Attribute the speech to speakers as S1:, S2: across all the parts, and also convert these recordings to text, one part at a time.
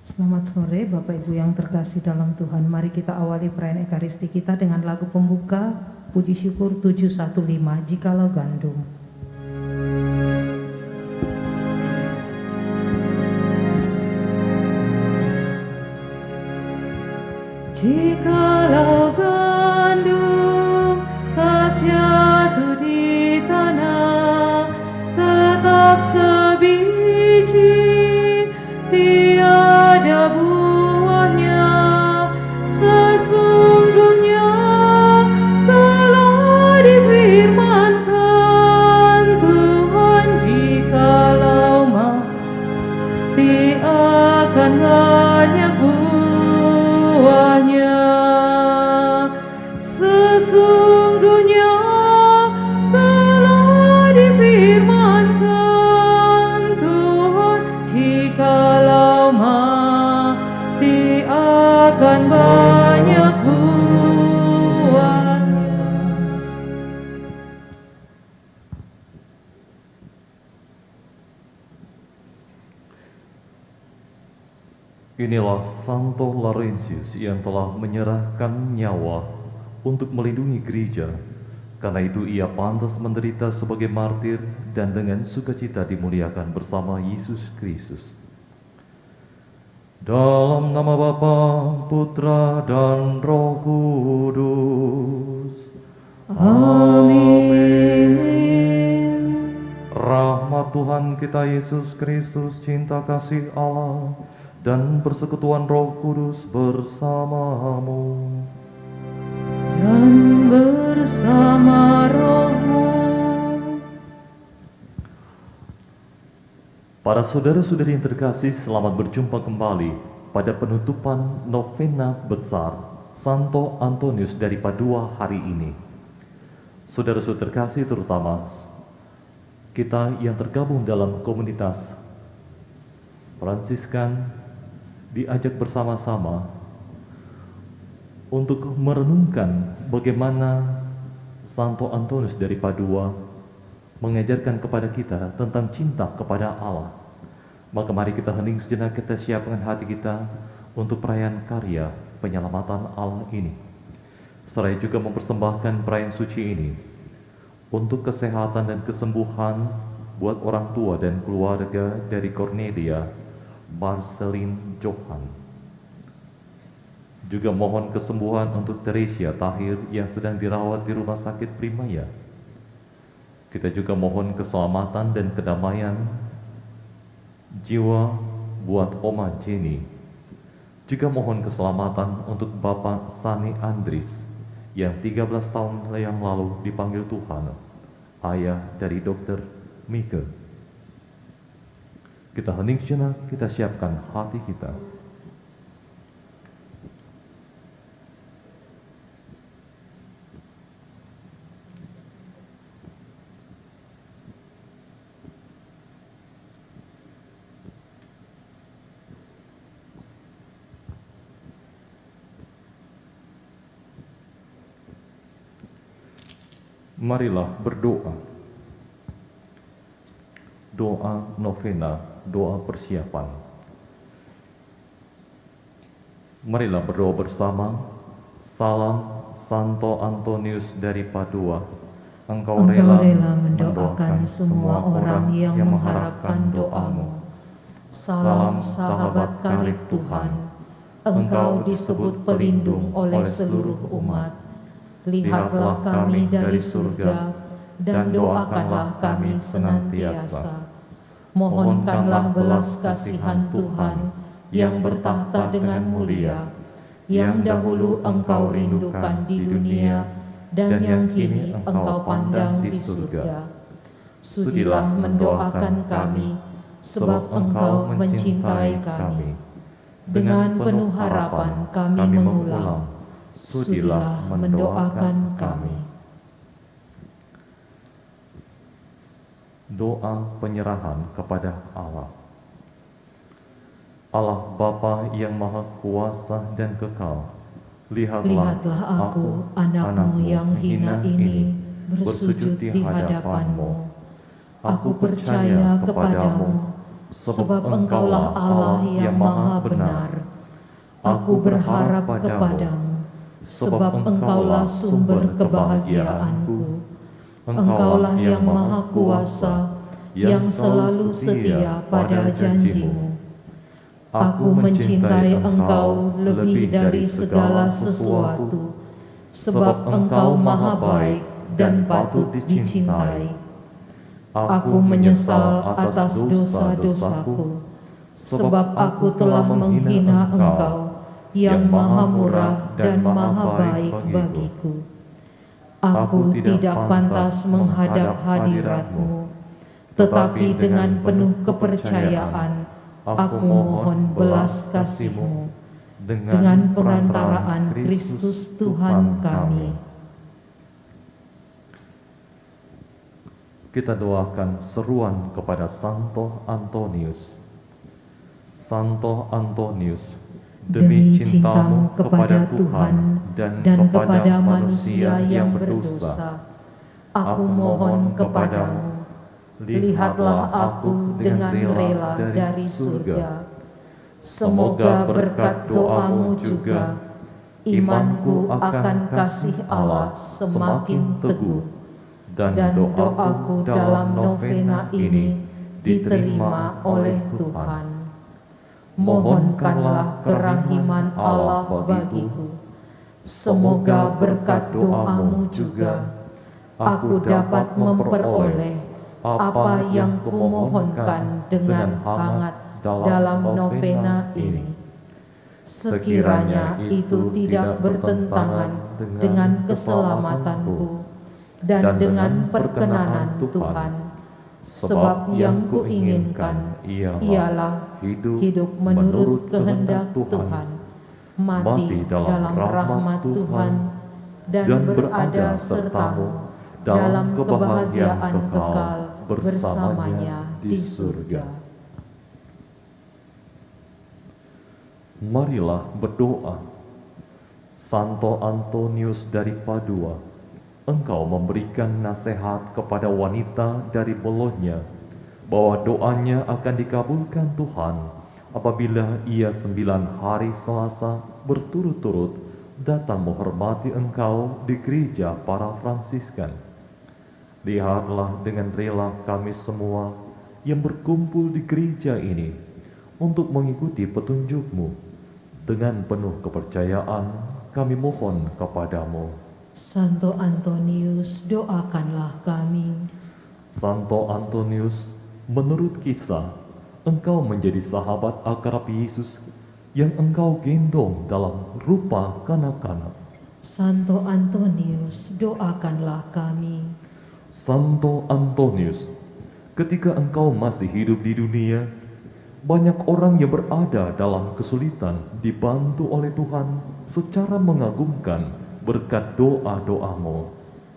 S1: Selamat sore Bapak Ibu yang terkasih dalam Tuhan. Mari kita awali perayaan Ekaristi kita dengan lagu pembuka Puji Syukur 715, Jikalau Gandum. Jikalau gandum tak jatuh di tanah, tetap sebiji, tiada buahnya, sesungguhnya telah difirmankan Tuhan, jikalau mati akan banyak buahnya. Sesungguhnya telah difirmankan Tuhan, jikalau mati akan banyak buahnya.
S2: Inilah Santo Laurentius yang telah menyerahkan nyawa untuk melindungi gereja. Karena itu ia pantas menderita sebagai martir dan dengan sukacita dimuliakan bersama Yesus Kristus. Dalam nama Bapa, Putra, dan Roh Kudus.
S1: Amin.
S2: Rahmat Tuhan kita Yesus Kristus, cinta kasih Allah, dan persekutuan Roh Kudus bersamamu.
S1: Dan bersama rohmu.
S2: Para saudara-saudari yang terkasih, selamat berjumpa kembali pada penutupan novena besar Santo Antonius dari Padua hari ini. Saudara-saudara terkasih, terutama kita yang tergabung dalam komunitas Fransiskan, diajak bersama-sama untuk merenungkan bagaimana Santo Antonius dari Padua mengajarkan kepada kita tentang cinta kepada Allah. Maka mari kita hening sejenak, kita siapkan hati kita untuk perayaan karya penyelamatan Allah ini. Seraya juga mempersembahkan perayaan suci ini untuk kesehatan dan kesembuhan buat orang tua dan keluarga dari Cornelia Marceline Johan. Juga mohon kesembuhan untuk Teresia Tahir yang sedang dirawat di Rumah Sakit Primaya. Kita juga mohon keselamatan dan kedamaian jiwa buat Oma Jenny. Juga mohon keselamatan untuk Bapak Sani Andris yang 13 tahun yang lalu dipanggil Tuhan, ayah dari Dokter Mika. Kita hening sejenak, kita siapkan hati kita. Marilah berdoa. Doa novena, doa persiapan. Marilah berdoa bersama. Salam Santo Antonius dari Padua. Engkau rela
S1: mendoakan semua orang yang mengharapkan doamu. Salam sahabat karib Tuhan. Engkau disebut pelindung oleh seluruh umat. Lihatlah kami dari surga dan doakanlah kami senantiasa. Mohonkanlah belas kasihan Tuhan yang bertahta dengan mulia, yang dahulu Engkau rindukan di dunia dan yang kini Engkau pandang di surga. Sudilah mendoakan kami, sebab Engkau mencintai kami. Dengan penuh harapan kami mengulang, sudilah mendoakan kami.
S2: Doa penyerahan kepada Allah. Allah Bapa yang Maha Kuasa dan Kekal, lihatlah
S1: aku, anakmu yang hina ini, bersujud di hadapanmu. Aku percaya kepadamu, sebab Engkaulah Allah yang maha benar. Aku berharap kepadamu, sebab Engkaulah sumber kebahagiaanku. Engkaulah yang maha kuasa, yang selalu setia pada janjimu. Aku mencintai Engkau lebih dari segala sesuatu, sebab Engkau maha baik dan patut dicintai. Aku menyesal atas dosa-dosaku, sebab aku telah menghina Engkau yang maha murah dan maha baik bagiku. Aku tidak pantas menghadap hadirat-Mu, tetapi dengan penuh kepercayaan aku mohon belas kasih-Mu dengan perantaraan Kristus Tuhan kami.
S2: Kita doakan seruan kepada Santo Antonius. Santo Antonius, demi cintamu kepada Tuhan dan kepada manusia yang berdosa, aku mohon kepadamu, lihatlah aku dengan rela dari surga. Semoga berkat doamu juga, imanku akan kasih Allah semakin teguh, dan doaku dalam novena ini diterima oleh Tuhan. Mohonkanlah kerahiman Allah bagiku. Semoga berkat doamu juga aku dapat memperoleh apa yang kumohonkan dengan hangat dalam novena ini. Sekiranya itu tidak bertentangan dengan keselamatanku dan dengan perkenanan Tuhan, sebab yang kuinginkan ialah hidup menurut kehendak Tuhan, mati dalam rahmat Tuhan, dan berada sertamu dalam kebahagiaan kekal bersamanya di surga. Marilah berdoa. Santo Antonius dari Padua, Engkau memberikan nasihat kepada wanita dari Bologna bahwa doanya akan dikabulkan Tuhan apabila ia 9 hari Selasa berturut-turut datang menghormati Engkau di gereja para Fransiskan. Lihatlah dengan rela kami semua yang berkumpul di gereja ini untuk mengikuti petunjuk-Mu. Dengan penuh kepercayaan kami mohon kepadamu.
S1: Santo Antonius, doakanlah kami.
S2: Santo Antonius, menurut kisah, engkau menjadi sahabat akrab Yesus yang engkau gendong dalam rupa kanak-kanak.
S1: Santo Antonius, doakanlah kami.
S2: Santo Antonius, ketika engkau masih hidup di dunia, banyak orang yang berada dalam kesulitan dibantu oleh Tuhan secara mengagumkan berkat doa-doamu.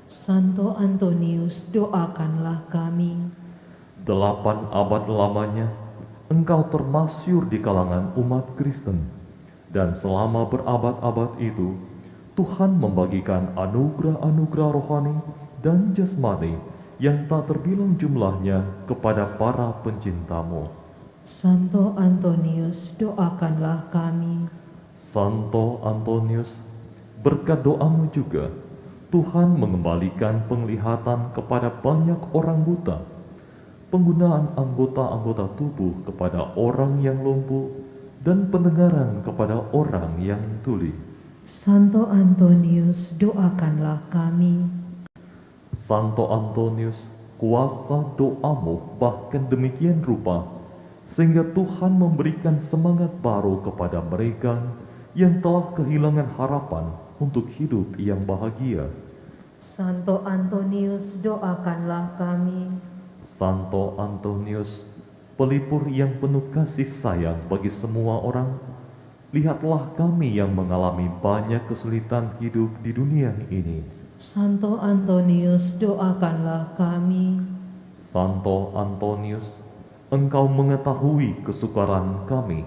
S1: Santo Antonius, doakanlah kami.
S2: 8 abad lamanya, engkau termasyur di kalangan umat Kristen. Dan selama berabad-abad itu, Tuhan membagikan anugerah-anugerah rohani dan jasmani yang tak terbilang jumlahnya kepada para pencintamu.
S1: Santo Antonius, doakanlah kami.
S2: Santo Antonius, berkat doamu juga, Tuhan mengembalikan penglihatan kepada banyak orang buta, penggunaan anggota-anggota tubuh kepada orang yang lumpuh, dan pendengaran kepada orang yang tuli.
S1: Santo Antonius, doakanlah kami.
S2: Santo Antonius, kuasa doamu bahkan demikian rupa, sehingga Tuhan memberikan semangat baru kepada mereka yang telah kehilangan harapan untuk hidup yang bahagia.
S1: Santo Antonius, doakanlah kami.
S2: Santo Antonius, pelipur yang penuh kasih sayang bagi semua orang, lihatlah kami yang mengalami banyak kesulitan hidup di dunia ini.
S1: Santo Antonius, doakanlah kami.
S2: Santo Antonius, engkau mengetahui kesukaran kami.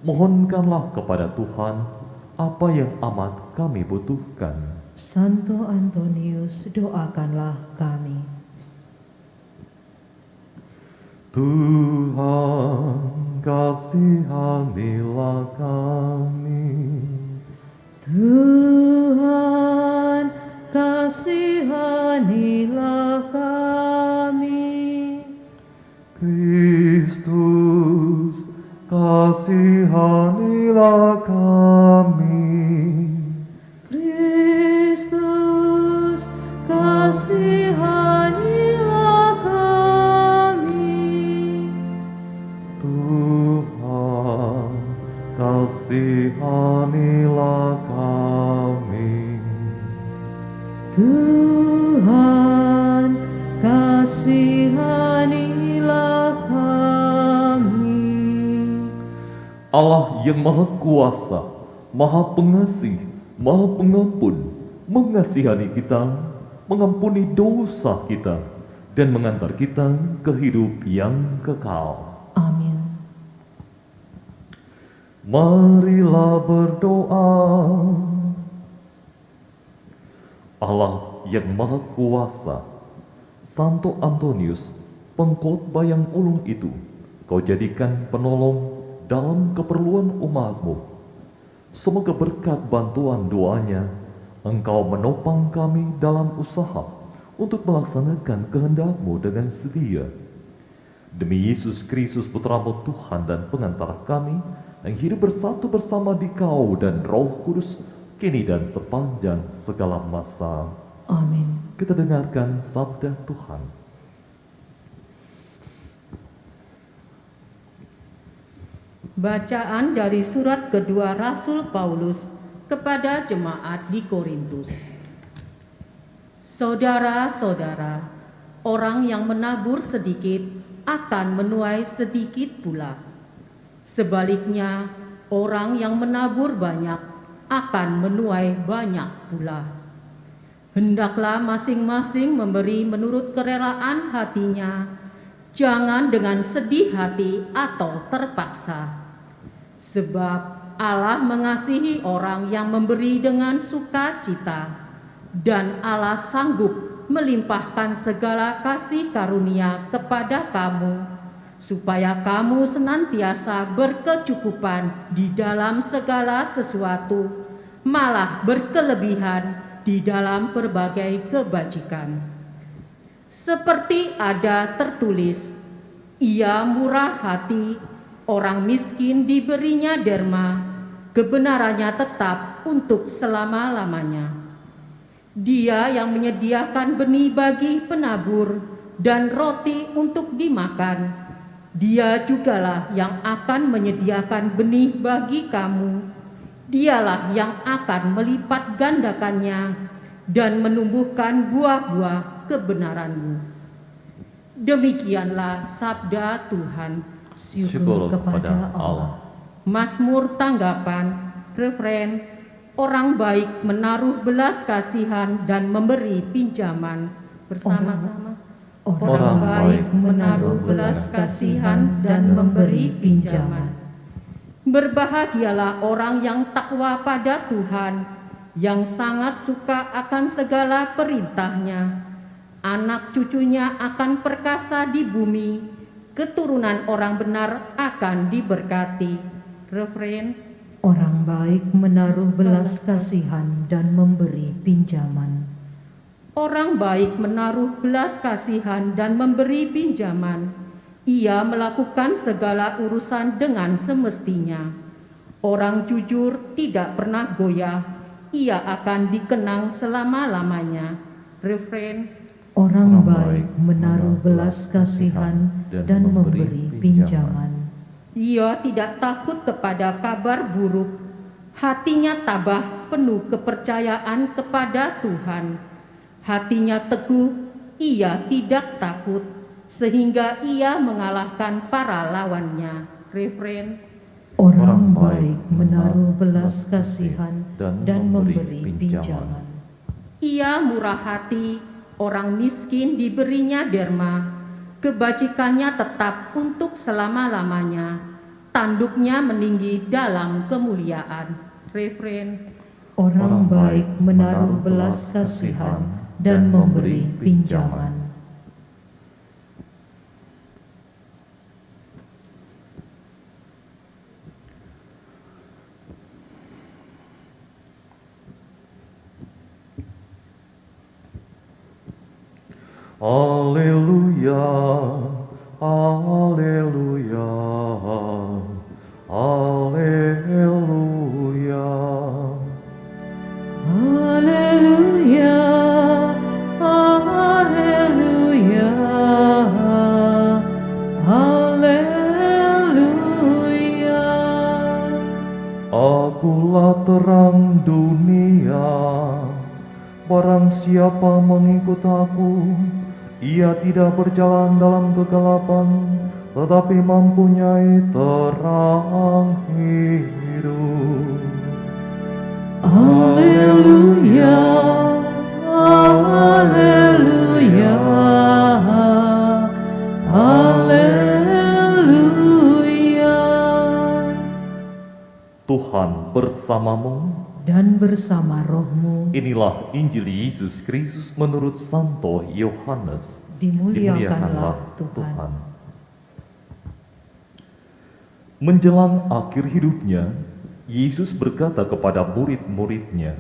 S2: Mohonkanlah kepada Tuhan apa yang amat kami butuhkan.
S1: Santo Antonius, doakanlah kami.
S2: Tuhan, kasihanilah kami.
S1: Tuhan, kasihanilah kami.
S2: Kristus, kasihanilah kami.
S1: Kristus, kasihanilah kami.
S2: Tuhan, kasihanilah kami.
S1: Tuhan, kasihanilah kami.
S2: Allah yang Maha Kuasa, Maha Pengasih, Maha Pengampun, mengasihani kita, mengampuni dosa kita, dan mengantar kita ke hidup yang kekal.
S1: Amin.
S2: Marilah berdoa. Allah yang Maha Kuasa, Santo Antonius, pengkhotbah yang ulung itu, Kau jadikan penolong dalam keperluan umatmu. Semoga berkat bantuan doanya, Engkau menopang kami dalam usaha untuk melaksanakan kehendak-Mu dengan setia. Demi Yesus Kristus Putra-Mu Tuhan dan pengantar kami, yang hidup bersatu bersama di Kau dan Roh Kudus, kini dan sepanjang segala masa.
S1: Amin.
S2: Kita dengarkan sabda Tuhan.
S3: Bacaan dari surat kedua Rasul Paulus kepada jemaat di Korintus. Saudara-saudara, orang yang menabur sedikit akan menuai sedikit pula. Sebaliknya, orang yang menabur banyak akan menuai banyak pula. Hendaklah masing-masing memberi menurut kerelaan hatinya, jangan dengan sedih hati atau terpaksa. Sebab Allah mengasihi orang yang memberi dengan sukacita, dan Allah sanggup melimpahkan segala kasih karunia kepada kamu, supaya kamu senantiasa berkecukupan di dalam segala sesuatu, malah berkelebihan di dalam berbagai kebajikan. Seperti ada tertulis, Ia murah hati, orang miskin diberinya derma, kebenarannya tetap untuk selama-lamanya. Dia yang menyediakan benih bagi penabur dan roti untuk dimakan, Dia jugalah yang akan menyediakan benih bagi kamu. Dialah yang akan melipat gandakannya dan menumbuhkan buah-buah kebenaranmu. Demikianlah sabda Tuhan.
S1: Syukur kepada Allah.
S3: Mazmur tanggapan, referen, orang baik menaruh belas kasihan dan memberi pinjaman. Bersama-sama.
S1: Orang baik menaruh belas kasihan dan memberi pinjaman.
S3: Berbahagialah orang yang takwa pada Tuhan, yang sangat suka akan segala perintahnya. Anak cucunya akan perkasa di bumi, keturunan orang benar akan diberkati. Referen.
S1: Orang baik menaruh belas kasihan dan memberi pinjaman.
S3: Orang baik menaruh belas kasihan dan memberi pinjaman. Ia melakukan segala urusan dengan semestinya. Orang jujur tidak pernah goyah, ia akan dikenang selama-lamanya. Referen.
S1: Orang baik menaruh belas kasihan dan memberi pinjaman.
S3: Ia tidak takut kepada kabar buruk. Hatinya tabah, penuh kepercayaan kepada Tuhan. Hatinya teguh, ia tidak takut, sehingga ia mengalahkan para lawannya. Referen.
S1: Orang baik menaruh belas kasihan dan memberi pinjaman.
S3: Ia murah hati, orang miskin diberinya derma, kebajikannya tetap untuk selama-lamanya, tanduknya meninggi dalam kemuliaan. Referen.
S1: Orang baik menaruh belas kasihan dan memberi pinjaman.
S2: Haleluya, haleluya, haleluya.
S1: Haleluya, haleluya, haleluya.
S2: Akulah terang dunia, barang siapa mengikut aku, ia tidak berjalan dalam kegelapan, tetapi mempunyai terang hidup.
S1: Haleluya, haleluya, haleluya.
S2: Tuhan bersamamu.
S1: Dan bersama rohmu.
S2: Inilah Injil Yesus Kristus menurut Santo Yohanes.
S1: Dimuliakanlah Tuhan.
S2: Menjelang akhir hidupnya, Yesus berkata kepada murid-muridnya,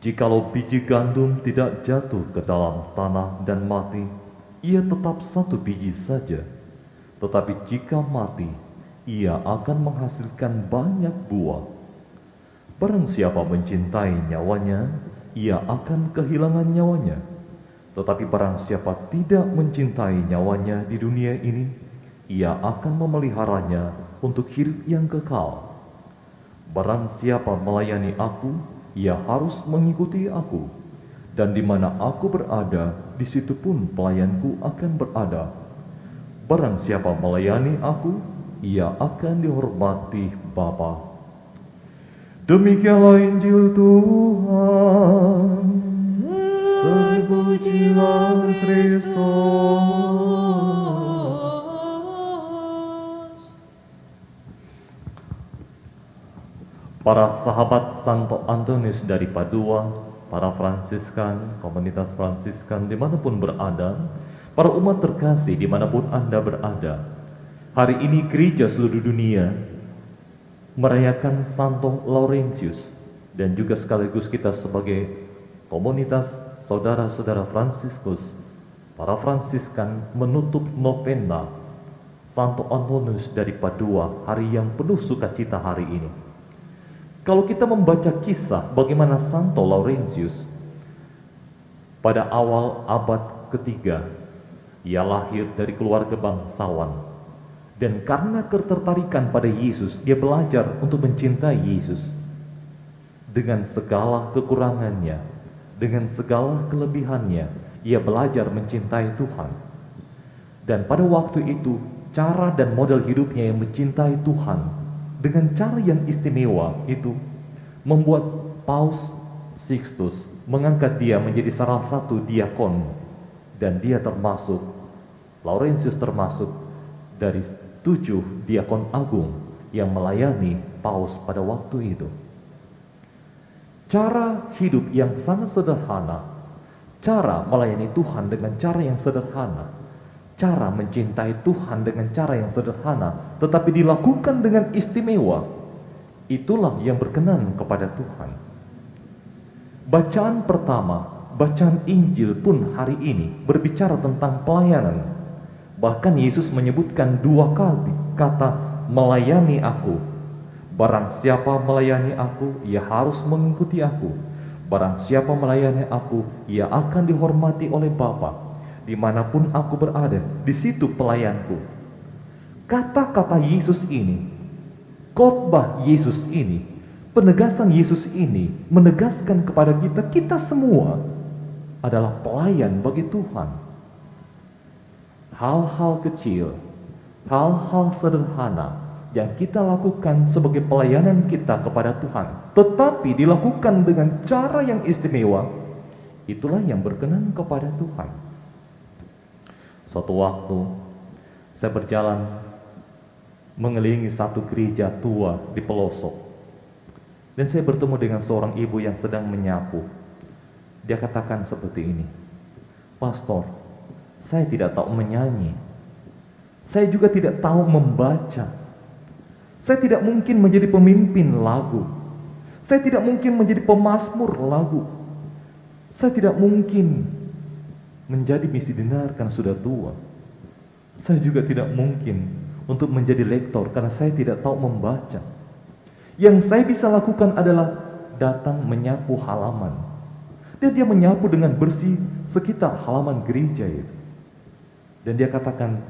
S2: "Jikalau biji gandum tidak jatuh ke dalam tanah dan mati, ia tetap satu biji saja. Tetapi jika mati, ia akan menghasilkan banyak buah. Barang siapa mencintai nyawanya, ia akan kehilangan nyawanya. Tetapi barang siapa tidak mencintai nyawanya di dunia ini, ia akan memeliharanya untuk hidup yang kekal. Barang siapa melayani aku, ia harus mengikuti aku. Dan di mana aku berada, di situ pun pelayanku akan berada. Barang siapa melayani aku, ia akan dihormati Bapa." Demikianlah Injil Tuhan. Terpujilah Kristus. Para sahabat Santo Antonius dari Padua, para Fransiskan, komunitas Fransiskan dimanapun berada, para umat terkasih dimanapun Anda berada, hari ini gereja seluruh dunia merayakan Santo Laurentius, dan juga sekaligus kita sebagai komunitas saudara-saudara Fransiskus, para Fransiskan menutup novena Santo Antonius dari Padua, hari yang penuh sukacita hari ini. Kalau kita membaca kisah bagaimana Santo Laurentius pada awal abad ketiga, ia lahir dari keluarga bangsawan. Dan karena ketertarikan pada Yesus, dia belajar untuk mencintai Yesus. Dengan segala kekurangannya, dengan segala kelebihannya, ia belajar mencintai Tuhan. Dan pada waktu itu, cara dan model hidupnya yang mencintai Tuhan, dengan cara yang istimewa itu, membuat Paus Sixtus mengangkat dia menjadi salah satu diakon. Dan dia termasuk, Laurentius termasuk dari 7 diakon agung yang melayani Paus pada waktu itu. Cara hidup yang sangat sederhana, cara melayani Tuhan dengan cara yang sederhana, cara mencintai Tuhan dengan cara yang sederhana, tetapi dilakukan dengan istimewa, itulah yang berkenan kepada Tuhan. Bacaan pertama, bacaan Injil pun hari ini berbicara tentang pelayanan. Bahkan Yesus menyebutkan 2 kali kata melayani aku. Barang siapa melayani aku, ia harus mengikuti aku. Barang siapa melayani aku, ia akan dihormati oleh Bapa. Dimanapun aku berada, di situ pelayanku. Kata-kata Yesus ini, khotbah Yesus ini, penegasan Yesus ini menegaskan kepada kita semua adalah pelayan bagi Tuhan. Hal-hal kecil, hal-hal sederhana yang kita lakukan sebagai pelayanan kita kepada Tuhan, tetapi dilakukan dengan cara yang istimewa, itulah yang berkenan kepada Tuhan. Suatu waktu, saya berjalan mengelilingi satu gereja tua di pelosok, dan saya bertemu dengan seorang ibu yang sedang menyapu. Dia katakan seperti ini, "Pastor, saya tidak tahu menyanyi. Saya juga tidak tahu membaca. Saya tidak mungkin menjadi pemimpin lagu. Saya tidak mungkin menjadi pemazmur lagu. Saya tidak mungkin menjadi misioner karena sudah tua. Saya juga tidak mungkin untuk menjadi lektor karena saya tidak tahu membaca. Yang saya bisa lakukan adalah datang menyapu halaman. Dan dia menyapu dengan bersih sekitar halaman gereja itu. Dan dia katakan,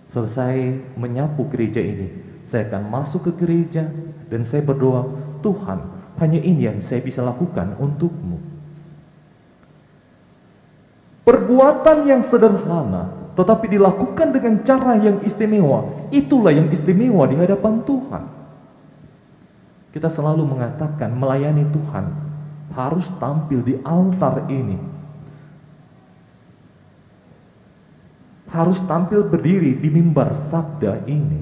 S2: selesai menyapu gereja ini, saya akan masuk ke gereja dan saya berdoa, Tuhan, hanya ini yang saya bisa lakukan untukmu. Perbuatan yang sederhana, tetapi dilakukan dengan cara yang istimewa, itulah yang istimewa di hadapan Tuhan. Kita selalu mengatakan melayani Tuhan harus tampil di altar ini. Harus tampil berdiri di mimbar sabda ini.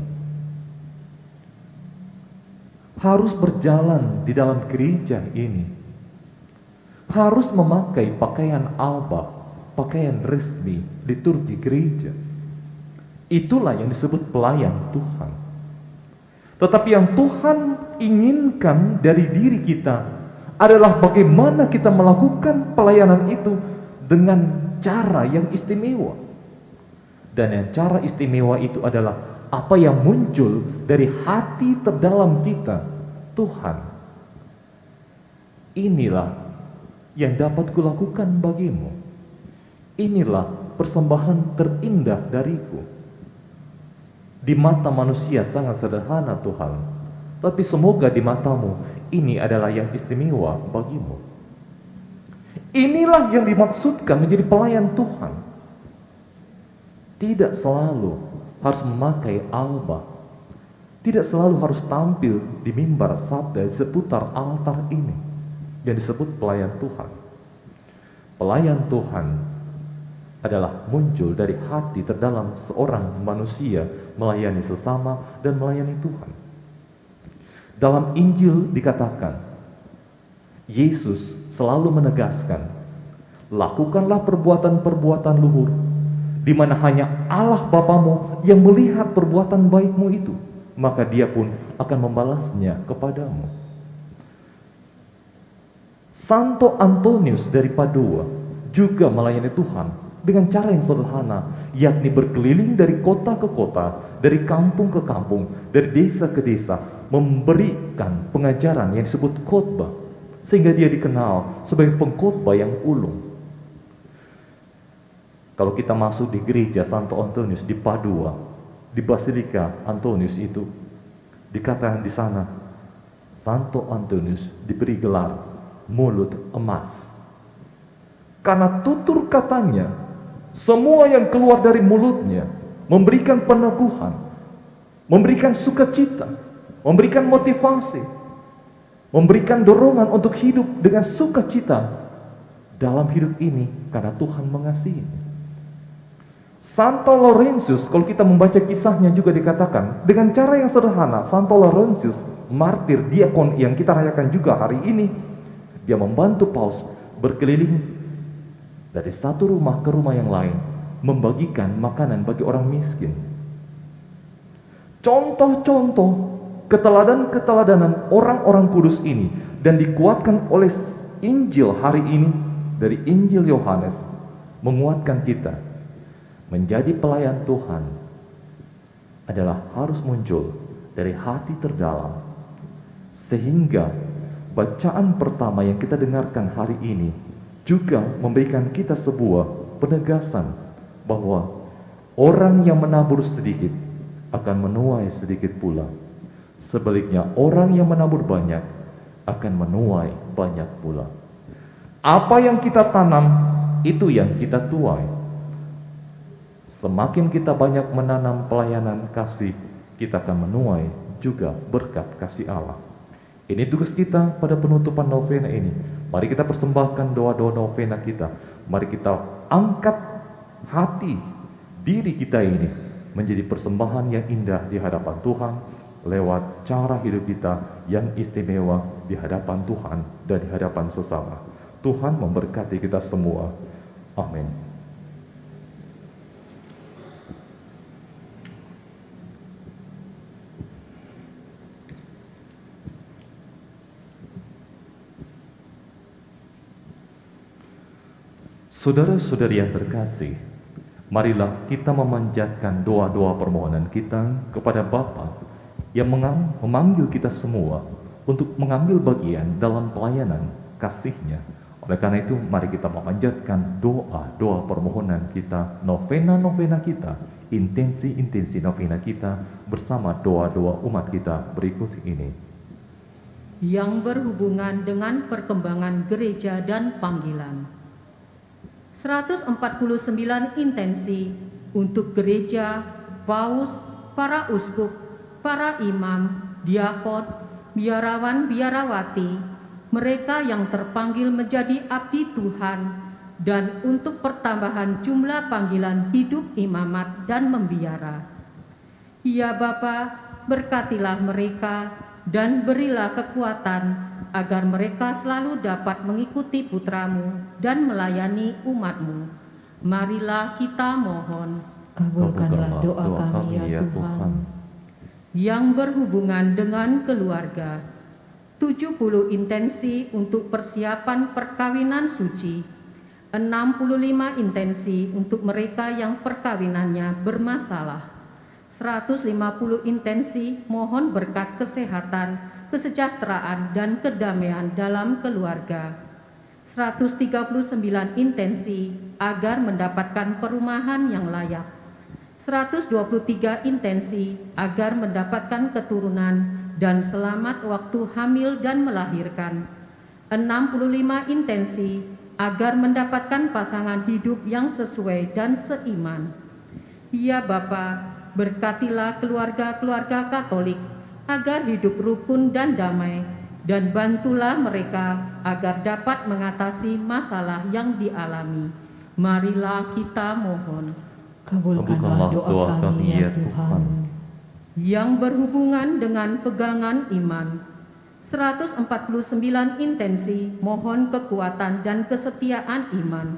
S2: Harus berjalan di dalam gereja ini. Harus memakai pakaian alba, pakaian resmi liturgi gereja. Itulah yang disebut pelayan Tuhan. Tetapi yang Tuhan inginkan dari diri kita adalah bagaimana kita melakukan pelayanan itu dengan cara yang istimewa. Dan yang cara istimewa itu adalah apa yang muncul dari hati terdalam kita. Tuhan, inilah yang dapat kulakukan bagimu. Inilah persembahan terindah dariku. Di mata manusia sangat sederhana Tuhan, tapi semoga di matamu ini adalah yang istimewa bagimu. Inilah yang dimaksudkan menjadi pelayan Tuhan. Tidak selalu harus memakai alba, tidak selalu harus tampil di mimbar sabda di seputar altar ini yang disebut pelayan Tuhan. Pelayan Tuhan adalah muncul dari hati terdalam seorang manusia melayani sesama dan melayani Tuhan. Dalam Injil dikatakan, Yesus selalu menegaskan, lakukanlah perbuatan-perbuatan luhur, di mana hanya Allah Bapamu yang melihat perbuatan baikmu itu, maka Dia pun akan membalasnya kepadamu. Santo Antonius dari Padua juga melayani Tuhan dengan cara yang sederhana, yakni berkeliling dari kota ke kota, dari kampung ke kampung, dari desa ke desa, memberikan pengajaran yang disebut khotbah, sehingga dia dikenal sebagai pengkhotbah yang ulung. Kalau kita masuk di gereja Santo Antonius di Padua, di Basilika Antonius itu, dikatakan di sana, Santo Antonius diberi gelar mulut emas. Karena tutur katanya, semua yang keluar dari mulutnya memberikan peneguhan, memberikan sukacita, memberikan motivasi, memberikan dorongan untuk hidup dengan sukacita dalam hidup ini karena Tuhan mengasihi. Santo Laurentius, kalau kita membaca kisahnya juga dikatakan dengan cara yang sederhana, Santo Laurentius, martir diakon yang kita rayakan juga hari ini, dia membantu Paus berkeliling dari satu rumah ke rumah yang lain, membagikan makanan bagi orang miskin. Contoh-contoh keteladanan orang-orang kudus ini dan dikuatkan oleh Injil hari ini dari Injil Yohanes, menguatkan kita menjadi pelayan Tuhan adalah harus muncul dari hati terdalam, sehingga bacaan pertama yang kita dengarkan hari ini juga memberikan kita sebuah penegasan bahwa orang yang menabur sedikit akan menuai sedikit pula. Sebaliknya, orang yang menabur banyak akan menuai banyak pula. Apa yang kita tanam, itu yang kita tuai. Semakin kita banyak menanam pelayanan kasih, kita akan menuai juga berkat kasih Allah. Ini tugas kita pada penutupan novena ini. Mari kita persembahkan doa-doa novena kita. Mari kita angkat hati diri kita ini menjadi persembahan yang indah di hadapan Tuhan lewat cara hidup kita yang istimewa di hadapan Tuhan dan di hadapan sesama. Tuhan memberkati kita semua. Amin. Saudara-saudari yang terkasih, marilah kita memanjatkan doa-doa permohonan kita kepada Bapa yang memanggil kita semua untuk mengambil bagian dalam pelayanan kasih-Nya. Oleh karena itu, mari kita memanjatkan doa-doa permohonan kita, novena-novena kita, intensi-intensi novena kita bersama doa-doa umat kita berikut ini.
S3: Yang berhubungan dengan perkembangan gereja dan panggilan. 149 intensi untuk gereja, paus, para uskup, para imam, diakon, biarawan, biarawati, mereka yang terpanggil menjadi abdi Tuhan, dan untuk pertambahan jumlah panggilan hidup imamat dan membiara. Ya Bapa, berkatilah mereka dan berilah kekuatan agar mereka selalu dapat mengikuti putra-Mu dan melayani umat-Mu. Marilah kita mohon.
S1: Kabulkanlah doa kami ya Tuhan.
S3: Yang berhubungan dengan keluarga. 70 intensi untuk persiapan perkawinan suci. 65 intensi untuk mereka yang perkawinannya bermasalah. 150 intensi mohon berkat kesehatan, kesejahteraan dan kedamaian dalam keluarga. 139 intensi agar mendapatkan perumahan yang layak. 123 intensi agar mendapatkan keturunan dan selamat waktu hamil dan melahirkan. 65 intensi agar mendapatkan pasangan hidup yang sesuai dan seiman. Ya Bapa, berkatilah keluarga-keluarga Katolik agar hidup rukun dan damai, dan bantulah mereka agar dapat mengatasi masalah yang dialami. Marilah kita mohon.
S1: Kabulkanlah doa kami ya Tuhan.
S3: Yang berhubungan dengan pegangan iman. 149 intensi mohon kekuatan dan kesetiaan iman.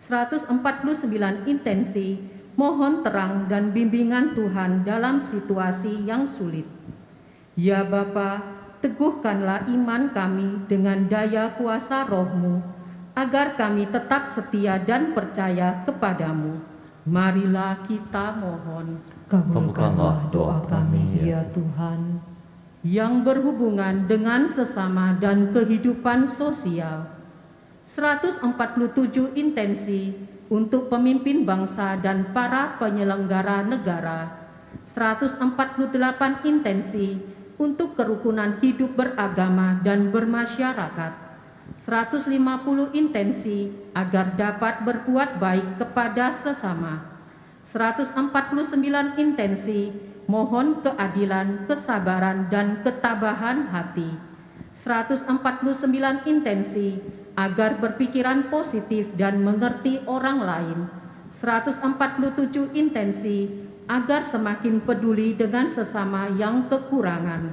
S3: 149 intensi mohon terang dan bimbingan Tuhan dalam situasi yang sulit. Ya Bapa, teguhkanlah iman kami dengan daya kuasa Roh-Mu, agar kami tetap setia dan percaya kepadamu. Marilah kita mohon.
S1: Kabulkanlah doa kami ya Tuhan.
S3: Yang berhubungan dengan sesama dan kehidupan sosial. 147 intensi untuk pemimpin bangsa dan para penyelenggara negara. 148 intensi untuk kerukunan hidup beragama dan bermasyarakat. 150 intensi agar dapat berbuat baik kepada sesama. 149 intensi mohon keadilan, kesabaran dan ketabahan hati. 149 intensi agar berpikiran positif dan mengerti orang lain. 147 intensi agar semakin peduli dengan sesama yang kekurangan.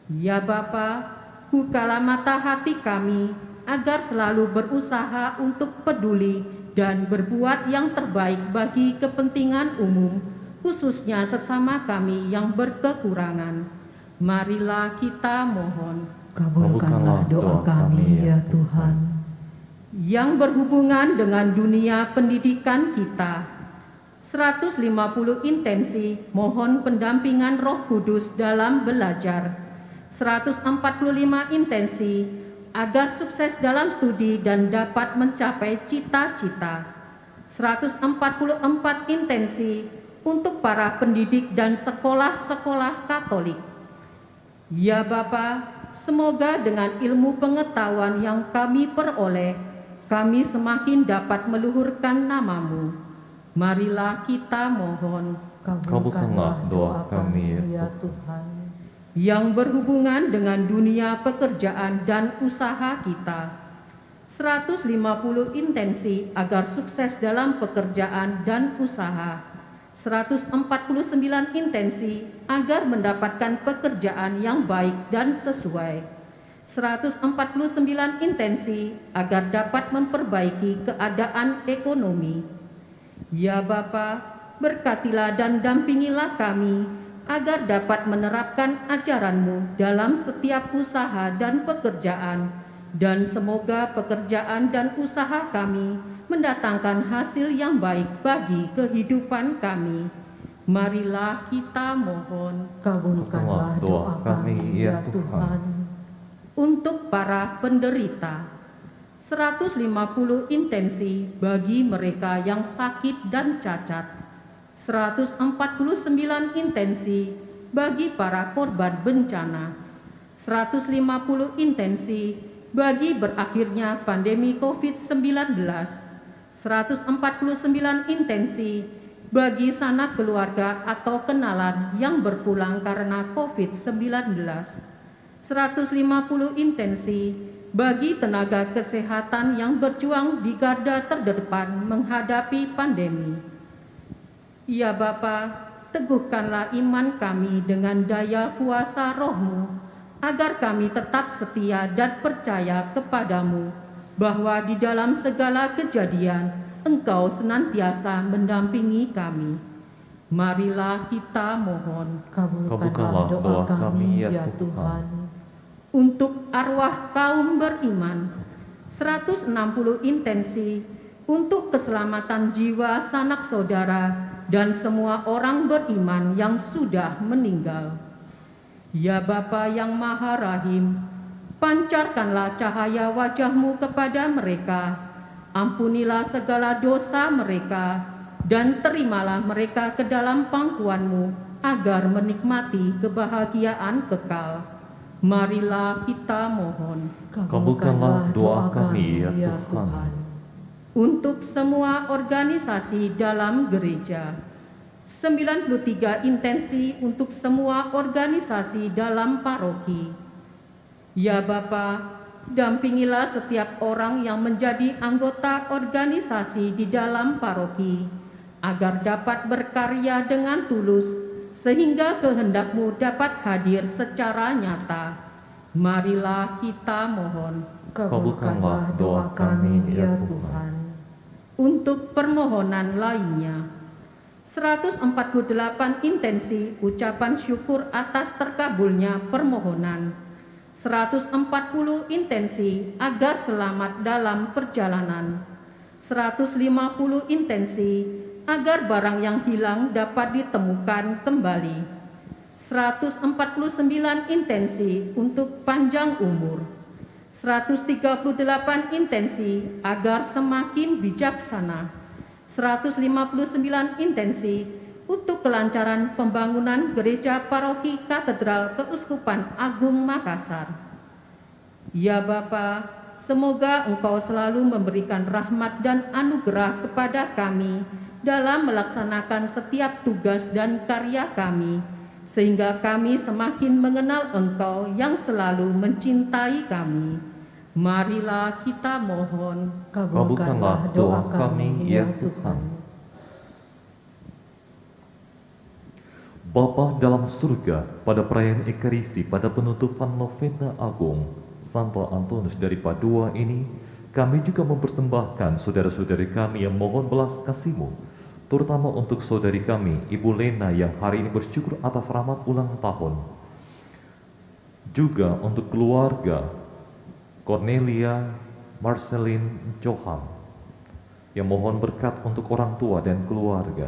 S3: Ya Bapa, bukalah mata hati kami agar selalu berusaha untuk peduli dan berbuat yang terbaik bagi kepentingan umum, khususnya sesama kami yang berkekurangan. Marilah kita mohon.
S1: Kabulkanlah doa kami ya Tuhan.
S3: Yang berhubungan dengan dunia pendidikan kita. 150 intensi mohon pendampingan Roh Kudus dalam belajar. 145 intensi agar sukses dalam studi dan dapat mencapai cita-cita. 144 intensi untuk para pendidik dan sekolah-sekolah Katolik. Ya Bapa, semoga dengan ilmu pengetahuan yang kami peroleh, kami semakin dapat meluhurkan nama-Mu. Marilah kita mohon.
S1: Kabulkanlah doa kami ya Tuhan.
S3: Yang berhubungan dengan dunia pekerjaan dan usaha kita. 150 intensi agar sukses dalam pekerjaan dan usaha. 149 intensi agar mendapatkan pekerjaan yang baik dan sesuai. 149 intensi agar dapat memperbaiki keadaan ekonomi. Ya Bapa, berkatilah dan dampingilah kami agar dapat menerapkan ajaran-Mu dalam setiap usaha dan pekerjaan, dan semoga pekerjaan dan usaha kami mendatangkan hasil yang baik bagi kehidupan kami. Marilah kita mohon.
S1: Kabulkanlah doa kami, ya Tuhan.
S3: Untuk para penderita, 150 intensi bagi mereka yang sakit dan cacat, 149 intensi bagi para korban bencana, 150 intensi bagi berakhirnya pandemi COVID-19, 149 intensi bagi sanak keluarga atau kenalan yang berpulang karena COVID-19, 150 intensi bagi tenaga kesehatan yang berjuang di garda terdepan menghadapi pandemi. Ya Bapa, teguhkanlah iman kami dengan daya kuasa Roh-Mu, agar kami tetap setia dan percaya kepadamu, bahwa di dalam segala kejadian Engkau senantiasa mendampingi kami. Marilah kita mohon.
S1: Kabulkanlah doa kami, ya Tuhan.
S3: Untuk arwah kaum beriman, 160 intensi untuk keselamatan jiwa sanak saudara dan semua orang beriman yang sudah meninggal. Ya Bapa yang Maha Rahim, pancarkanlah cahaya wajah-Mu kepada mereka, ampunilah segala dosa mereka, dan terimalah mereka ke dalam pangkuan-Mu agar menikmati kebahagiaan kekal. Marilah kita mohon.
S2: Kabulkanlah doa kami, ya Tuhan.
S3: Untuk semua organisasi dalam gereja, 93 intensi untuk semua organisasi dalam paroki. Ya Bapa, dampingilah setiap orang yang menjadi anggota organisasi di dalam paroki, agar dapat berkarya dengan tulus, sehingga kehendak-Mu dapat hadir secara nyata. Marilah kita mohon.
S1: Kabulkanlah doa kami, ya Tuhan.
S3: Untuk permohonan lainnya, 148 intensi ucapan syukur atas terkabulnya permohonan, 140 intensi agar selamat dalam perjalanan, 150 intensi agar barang yang hilang dapat ditemukan kembali, 149 intensi untuk panjang umur, 138 intensi agar semakin bijaksana, 159 intensi untuk kelancaran pembangunan gereja paroki Katedral Keuskupan Agung Makassar. Ya Bapa, semoga Engkau selalu memberikan rahmat dan anugerah kepada kami dalam melaksanakan setiap tugas dan karya kami, sehingga kami semakin mengenal Engkau yang selalu mencintai kami. Marilah kita mohon.
S1: Kabulkanlah doa kami, ya Tuhan.
S2: Bapa dalam surga, pada perayaan Ekaristi pada penutupan Novena Agung Santo Antonius dari Padua ini, kami juga mempersembahkan saudara-saudari kami yang mohon belas kasih-Mu, terutama untuk saudari kami, Ibu Lena yang hari ini bersyukur atas rahmat ulang tahun. Juga untuk keluarga Cornelia Marceline Johan yang mohon berkat untuk orang tua dan keluarga.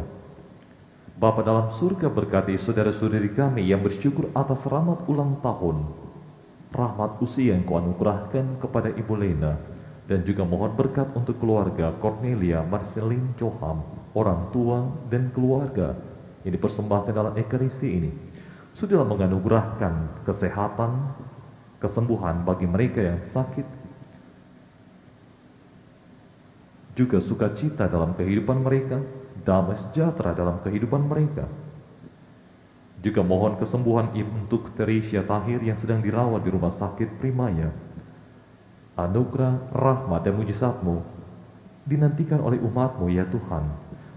S2: Bapa dalam surga, berkati saudara-saudari kami yang bersyukur atas rahmat ulang tahun, rahmat usia yang Kau anugerahkan kepada Ibu Lena, dan juga mohon berkat untuk keluarga Cornelia Marceline Johan, orang tua dan keluarga yang dipersembahkan dalam Ekaristi ini. Sudahlah menganugerahkan kesehatan, kesembuhan bagi mereka yang sakit, juga sukacita dalam kehidupan mereka, damai sejahtera dalam kehidupan mereka. Juga mohon kesembuhan untuk Teresia Tahir yang sedang dirawat di rumah sakit Primaya. Anugerah, rahmat dan mujizat-Mu dinantikan oleh umat-Mu, ya Tuhan.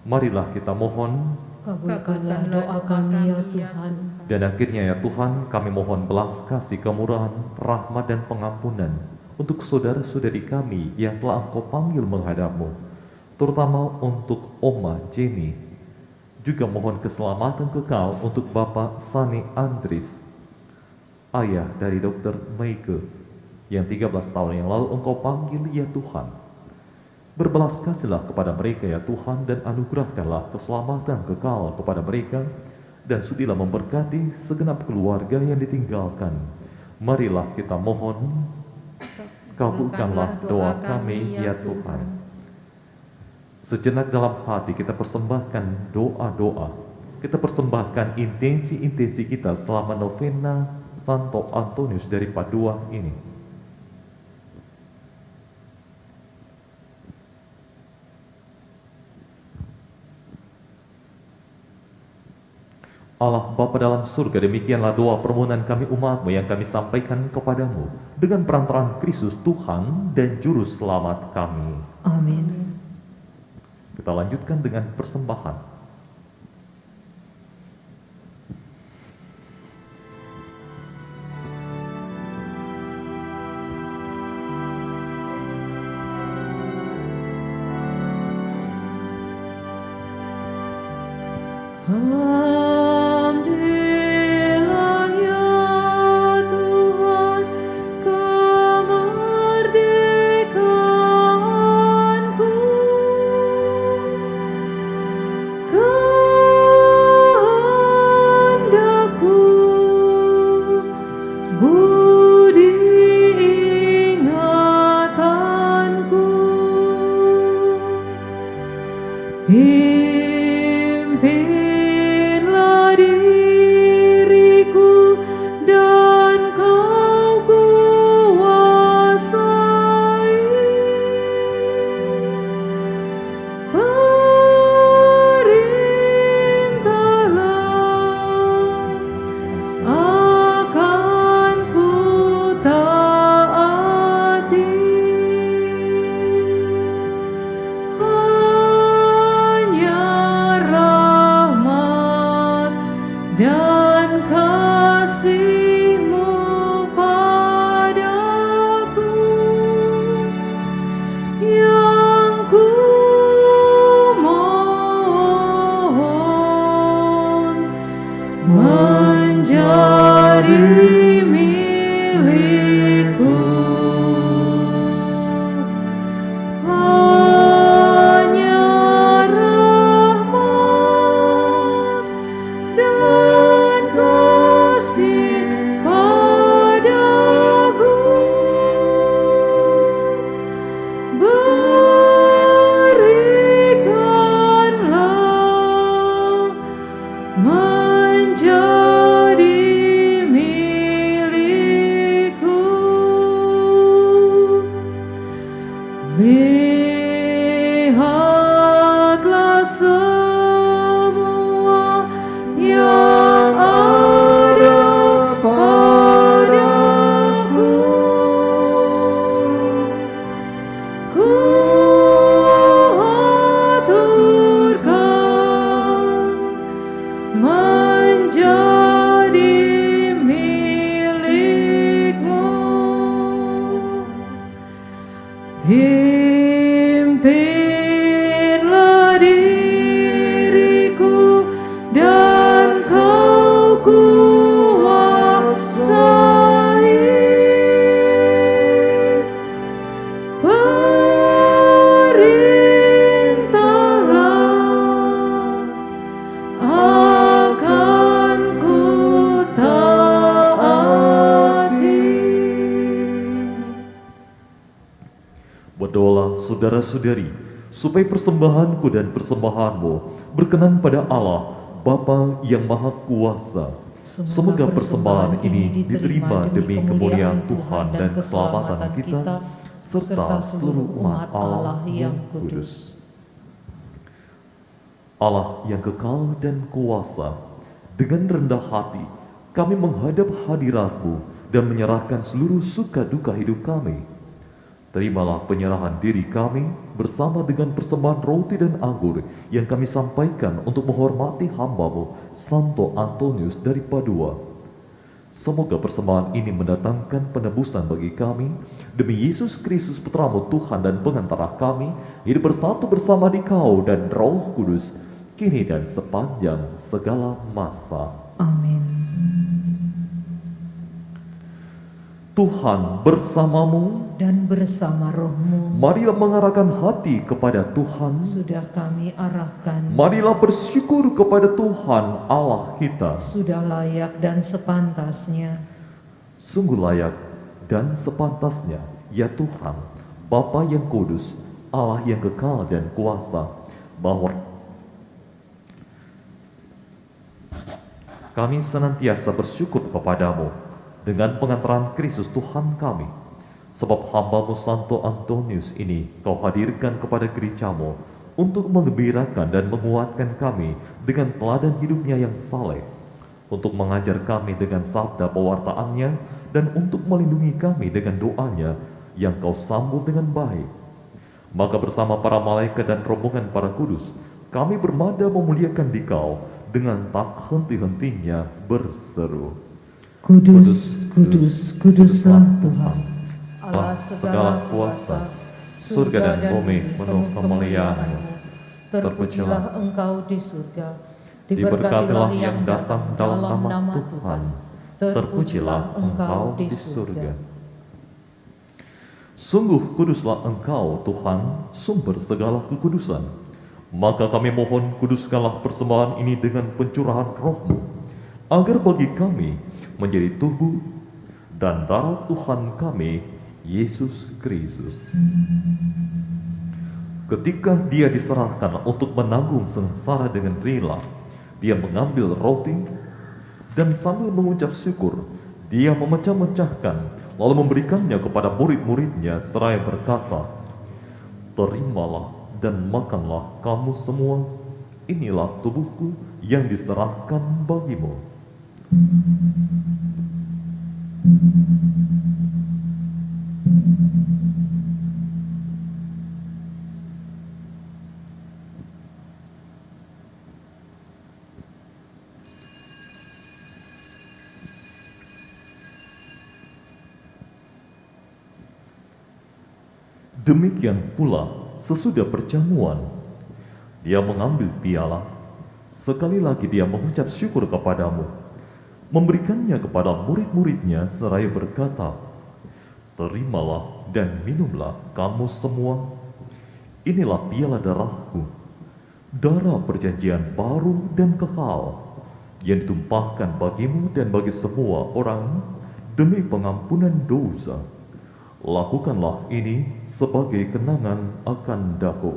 S2: Marilah kita mohon.
S1: Kabulkanlah doa kami, ya Tuhan.
S2: Dan akhirnya, ya Tuhan, kami mohon belas kasih, kemurahan, rahmat dan pengampunan untuk saudara-saudari kami yang telah Engkau panggil menghadap-Mu, terutama untuk Oma Jenny. Juga mohon keselamatan kekal untuk Bapak Sani Andris, ayah dari Dr. Meike, yang 13 tahun yang lalu Engkau panggil ya Tuhan. Berbelas kasihlah kepada mereka ya Tuhan, dan anugerahkanlah keselamatan kekal kepada mereka, dan sudilah memberkati segenap keluarga yang ditinggalkan. Marilah kita mohon, kabulkanlah doa kami ya Tuhan. Sejenak dalam hati kita persembahkan doa-doa, kita persembahkan intensi-intensi kita selama novena Santo Antonius dari Padua ini. Allah Bapa dalam surga, demikianlah doa permohonan kami umat-Mu yang kami sampaikan kepadamu dengan perantaraan Kristus Tuhan dan Juru Selamat kami.
S1: Amin.
S2: Kita lanjutkan dengan persembahan.
S1: Ambillah ya Tuhan kemerdekaanku, kehendakku, budi ingatanku. Pimpinlah diriku dan Kau kuasai. Perintahlah akan ku taati. Dan kasih-Mu padaku yang ku mohon menjadi milikku. Lihatlah semua yang ada padaku, ku aturkan menjadi milik-Mu. Pimpinlah diriku dan Kau kuasai. Perintahlah akan ku taati.
S2: Berdoalah saudara-saudari, supaya persembahanku dan persembahanmu berkenan pada Allah, Bapa yang Maha Kuasa. Semoga persembahan ini diterima demi kemuliaan Tuhan dan keselamatan kita, serta seluruh umat Allah yang kudus. Allah yang kekal dan kuasa, dengan rendah hati kami menghadap hadirat-Mu dan menyerahkan seluruh suka duka hidup kami. Terimalah penyerahan diri kami bersama dengan persembahan roti dan anggur yang kami sampaikan untuk menghormati hamba-Mu, Santo Antonius dari Padua. Semoga persembahan ini mendatangkan penebusan bagi kami, demi Yesus Kristus Putra-Mu Tuhan dan pengantara kami, hidup bersatu bersama di Kau dan Roh Kudus, kini dan sepanjang segala masa.
S1: Amin.
S2: Tuhan bersamamu.
S1: dan bersama rohmu.
S2: Marilah mengarahkan hati kepada Tuhan.
S1: Sudah kami arahkan,
S2: Marilah bersyukur kepada Tuhan Allah kita.
S1: sudah layak dan sepantasnya.
S2: Sungguh layak dan sepantasnya, ya Tuhan, Bapa yang kudus, Allah yang kekal dan kuasa, bahwa kami senantiasa bersyukur kepadamu dengan pengantaran Kristus Tuhan kami. Sebab hamba-Mu Santo Antonius ini Kau hadirkan kepada gereja-Mu untuk menggembirakan dan menguatkan kami dengan teladan hidupnya yang saleh, untuk mengajar kami dengan sabda pewartaannya, dan untuk melindungi kami dengan doanya yang Kau sambut dengan baik. Maka bersama para malaikat dan rombongan para kudus, kami bermada memuliakan Dikau dengan tak henti-hentinya berseru,
S1: Kudus, kudus, kuduslah Tuhan, Allah segala kuasa,
S2: surga dan bumi penuh kemuliaan-Mu.
S1: Terpujilah Engkau di surga,
S2: Diberkatilah yang datang dalam nama Tuhan. Terpujilah Engkau di surga. Sungguh kuduslah Engkau Tuhan, sumber segala kekudusan. Maka kami mohon, kuduskanlah persembahan ini dengan pencurahan Roh-Mu, agar bagi kami menjadi tubuh dan darah Tuhan kami, Yesus Kristus. Ketika Dia diserahkan untuk menanggung sengsara dengan rela, Dia mengambil roti dan sambil mengucap syukur, Dia memecah-mecahkan, lalu memberikannya kepada murid-muridnya seraya berkata, "Terimalah dan makanlah kamu semua, inilah tubuhku yang diserahkan bagimu." Demikian pula sesudah perjamuan, Dia mengambil piala. Sekali lagi Dia mengucap syukur kepadamu, memberikannya kepada murid-muridnya seraya berkata, "Terimalah dan minumlah kamu semua, inilah piala darahku, darah perjanjian baru dan kekal, yang ditumpahkan bagimu dan bagi semua orang demi pengampunan dosa. Lakukanlah ini sebagai kenangan akan daku."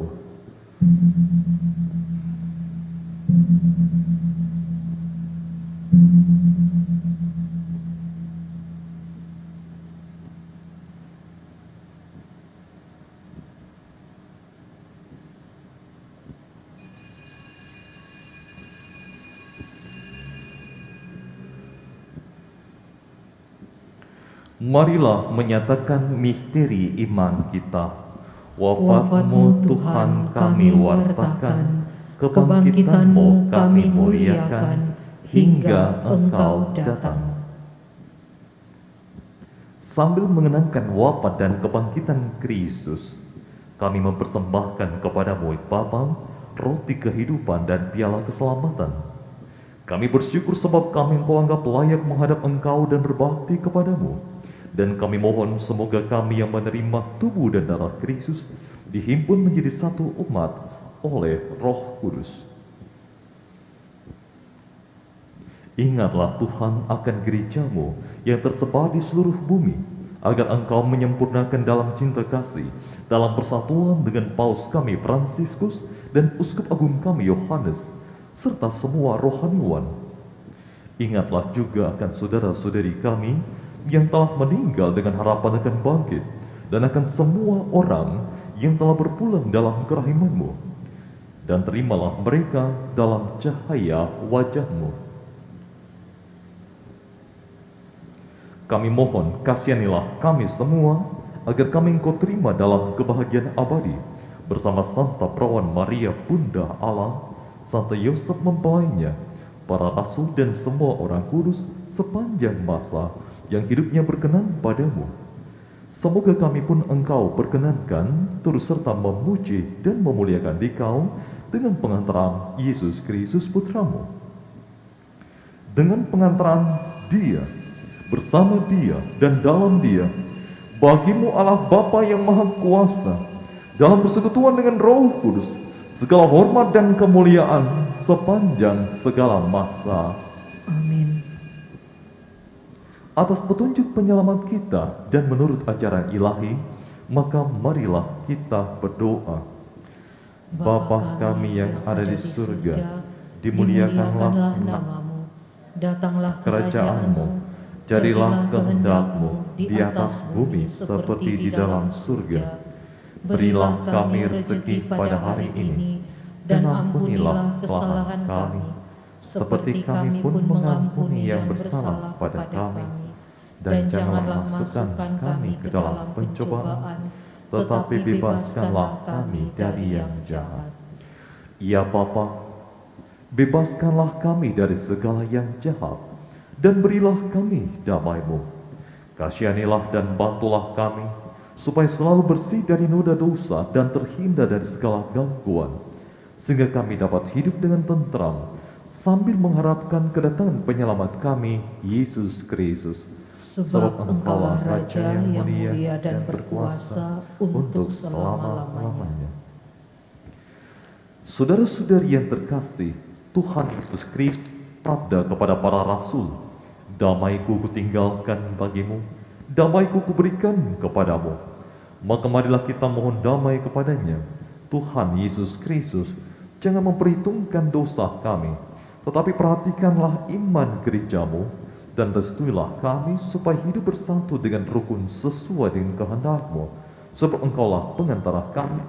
S2: Marilah menyatakan misteri iman kita. Wafat-Mu Tuhan kami wartakan, kebangkitan-Mu kami muliakan, hingga Engkau datang. Sambil mengenangkan wafat dan kebangkitan Kristus, kami mempersembahkan kepada-Mu Bapa, roti kehidupan dan piala keselamatan. Kami bersyukur sebab kami Engkau anggap layak menghadap Engkau dan berbakti kepadamu. Dan kami mohon semoga kami yang menerima tubuh dan darah Kristus dihimpun menjadi satu umat oleh Roh Kudus. Ingatlah Tuhan akan gereja-Mu yang tersebar di seluruh bumi, agar Engkau menyempurnakan dalam cinta kasih, dalam persatuan dengan Paus kami Fransiskus dan Uskup Agung kami Yohanes, serta semua rohaniwan. Ingatlah juga akan saudara-saudari kami yang telah meninggal dengan harapan akan bangkit, dan akan semua orang yang telah berpulang dalam kerahiman-Mu, dan terimalah mereka dalam cahaya wajah-Mu. Kami mohon, kasihanilah kami semua, agar kami Engkau terima dalam kebahagiaan abadi, bersama Santa Perawan Maria Bunda Allah, Santa Yosef mempelainya, para rasul dan semua orang kudus sepanjang masa yang hidupnya berkenan padamu. Semoga kami pun Engkau perkenankan turut serta memuji dan memuliakan Dikau dengan pengantaran Yesus Kristus Putra-Mu. Dengan pengantaran Dia, bersama Dia dan dalam Dia, bagimu Allah Bapa yang Maha Kuasa, dalam persekutuan dengan Roh Kudus, segala hormat dan kemuliaan sepanjang segala masa.
S1: Amin.
S2: Atas petunjuk penyelamat kita dan menurut ajaran ilahi, maka marilah kita berdoa. Bapa kami yang ada di surga, dimuliakanlah
S1: namamu, datanglah
S2: kerajaan-Mu, jadilah kehendak-Mu di atas bumi seperti di dalam surga. Berilah kami rezeki pada hari ini, dan ampunilah kesalahan kami, seperti kami pun mengampuni yang bersalah pada kami. Dan janganlah masukkan kami ke dalam pencobaan, tetapi bebaskanlah kami dari yang jahat. Ya Bapa, bebaskanlah kami dari segala yang jahat, dan berilah kami damai-Mu. Kasihanilah dan bantulah kami, supaya selalu bersih dari noda dosa dan terhindar dari segala gangguan, sehingga kami dapat hidup dengan tentram, sambil mengharapkan kedatangan penyelamat kami, Yesus Kristus.
S1: Sebab Engkaulah Raja yang mulia dan berkuasa untuk selama-lamanya.
S2: Saudara-saudari yang terkasih, Tuhan Yesus Kristus bersabda kepada para rasul, "Damai-Ku kutinggalkan bagimu, damai-Ku kuberikan kepadamu." Maka marilah kita mohon damai kepadanya. Tuhan Yesus Kristus, jangan memperhitungkan dosa kami, tetapi perhatikanlah iman gereja-Mu, dan restuilah kami supaya hidup bersatu dengan rukun sesuai dengan kehendak-Mu, sebab Engkaulah pengantara kami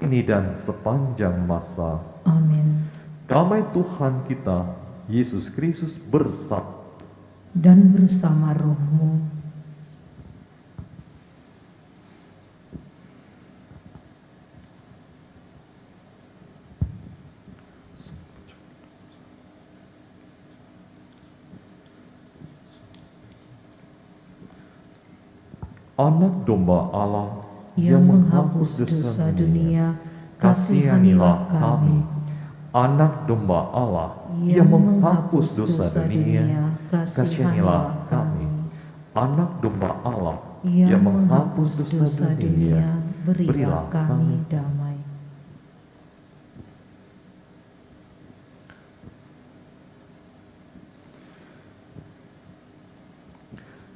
S2: ini dan sepanjang masa.
S1: Amin.
S2: Damai Tuhan kita, Yesus Kristus bersama
S1: Dan bersama rohmu.
S2: Anak domba Allah
S1: Yang menghapus dosa dunia, kasihanilah kami.
S2: Anak domba Allah yang menghapus dosa dunia, kasihanilah kami. Anak domba Allah yang menghapus dosa dunia, berilah kami
S1: damai.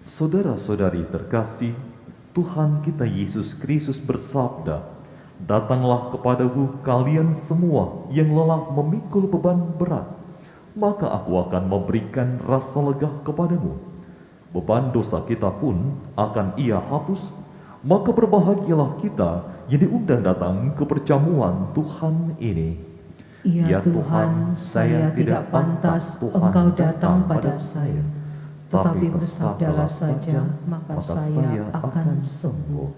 S2: Saudara-saudari terkasih, Tuhan kita Yesus Kristus bersabda, "Datanglah kepadaku kalian semua yang lelah memikul beban berat, maka aku akan memberikan rasa lega kepadamu. Beban dosa kita pun akan Ia hapus, maka berbahagialah kita yang diundang datang ke perjamuan Tuhan ini."
S1: Ya Tuhan, saya tidak pantas Engkau datang pada saya, tetapi bersabdalah saja, maka saya akan sembuh.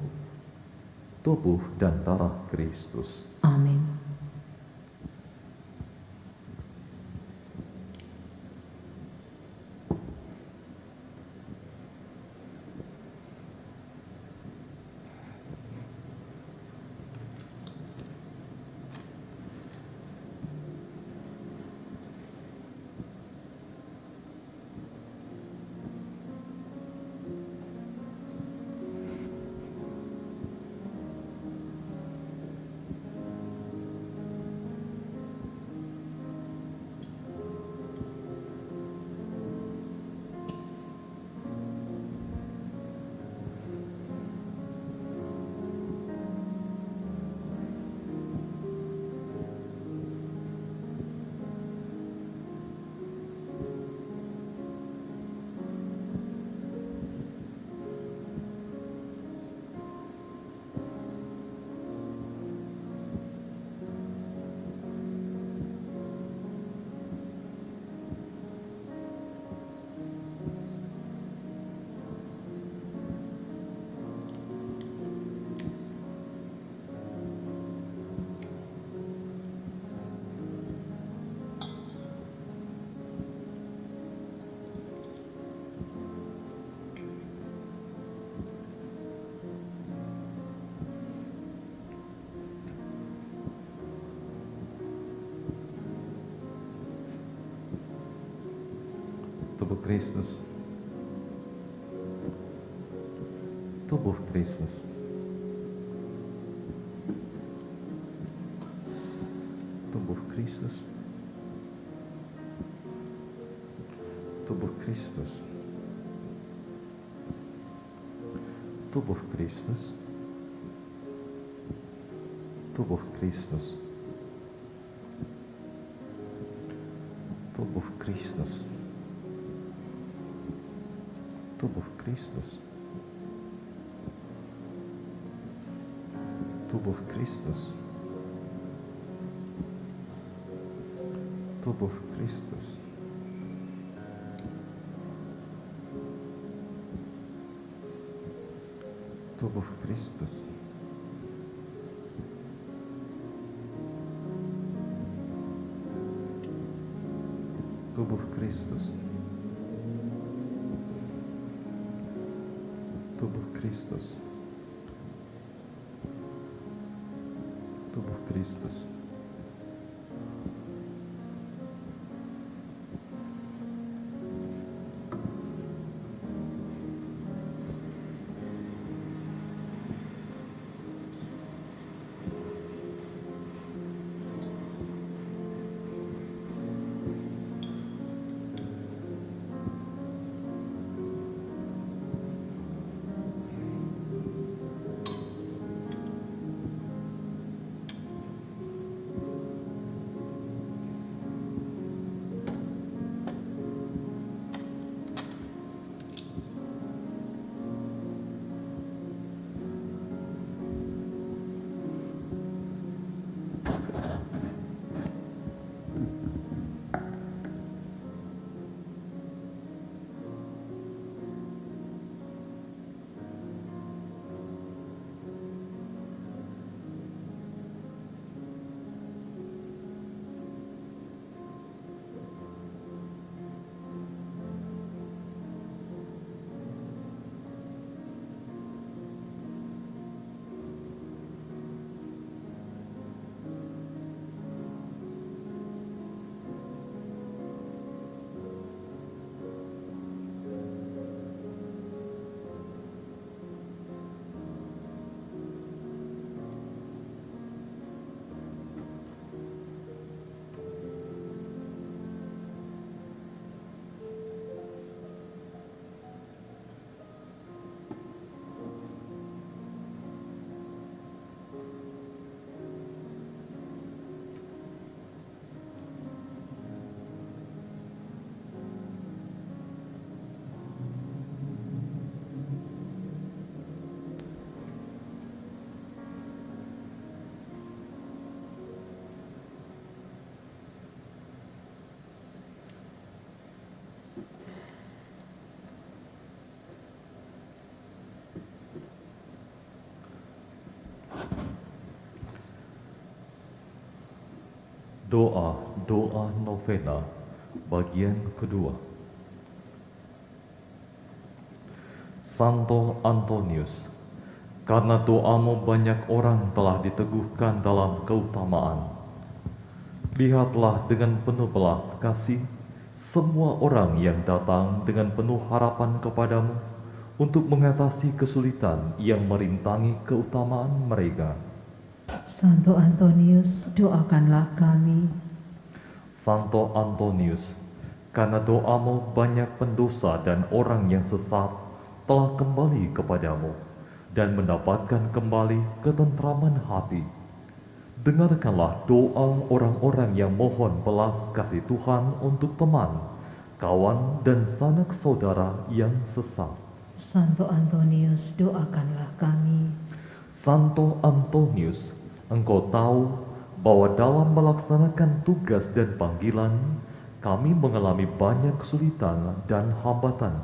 S2: Tubuh dan darah Kristus.
S1: Amin.
S2: Tubuh Kristus. tubuh Kristus. Tubuh Kristus. Tubuh Kristus. Tubuh Kristus. Tubuh Kristus. Tubuh Kristus. Tubuh Kristus. Tubuh Kristus. Tubuh Kristus. Tubuh Kristus. Tubuh Kristus. Tubuh Kristus. Tubuh Kristus. Doa novena bagian kedua. Santo Antonius, karena doamu banyak orang telah diteguhkan dalam keutamaan. Lihatlah dengan penuh belas kasih semua orang yang datang dengan penuh harapan kepadamu untuk mengatasi kesulitan yang merintangi keutamaan mereka.
S1: Santo Antonius, doakanlah kami.
S2: Santo Antonius, karena doamu banyak pendosa dan orang yang sesat telah kembali kepadamu dan mendapatkan kembali ketentraman hati. Dengarkanlah doa orang-orang yang mohon belas kasih Tuhan untuk teman, kawan, dan sanak saudara yang sesat.
S1: Santo Antonius, doakanlah kami.
S2: Santo Antonius, engkau tahu bahwa dalam melaksanakan tugas dan panggilan, kami mengalami banyak kesulitan dan hambatan.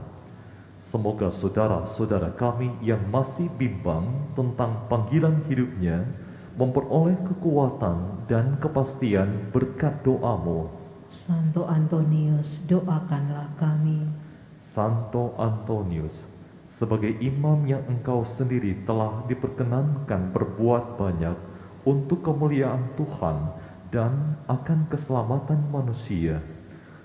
S2: Semoga saudara-saudara kami yang masih bimbang tentang panggilan hidupnya memperoleh kekuatan dan kepastian berkat doamu.
S1: Santo Antonius, doakanlah kami.
S2: Santo Antonius, sebagai imam yang engkau sendiri telah diperkenankan berbuat banyak untuk kemuliaan Tuhan dan akan keselamatan manusia,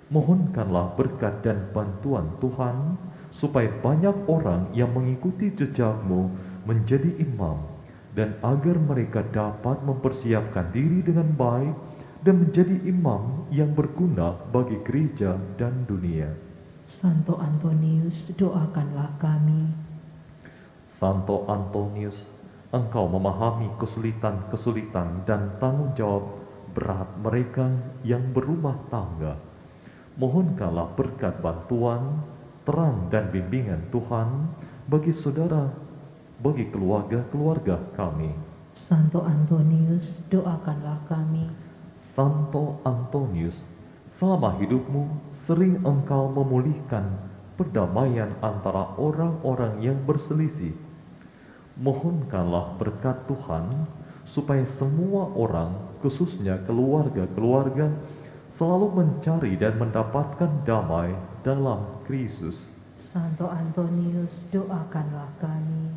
S2: mohonkanlah berkat dan bantuan Tuhan supaya banyak orang yang mengikuti jejakmu menjadi imam, dan agar mereka dapat mempersiapkan diri dengan baik dan menjadi imam yang berguna bagi gereja dan dunia.
S1: Santo Antonius, doakanlah kami.
S2: Santo Antonius, engkau memahami kesulitan-kesulitan dan tanggung jawab berat mereka yang berumah tangga. Mohonkanlah berkat bantuan, terang dan bimbingan Tuhan bagi saudara, bagi keluarga-keluarga kami.
S1: Santo Antonius, doakanlah kami.
S2: Santo Antonius, selama hidupmu sering engkau memulihkan perdamaian antara orang-orang yang berselisih. Mohonkanlah berkat Tuhan supaya semua orang, khususnya keluarga-keluarga, selalu mencari dan mendapatkan damai dalam Kristus.
S1: Santo Antonius, doakanlah kami.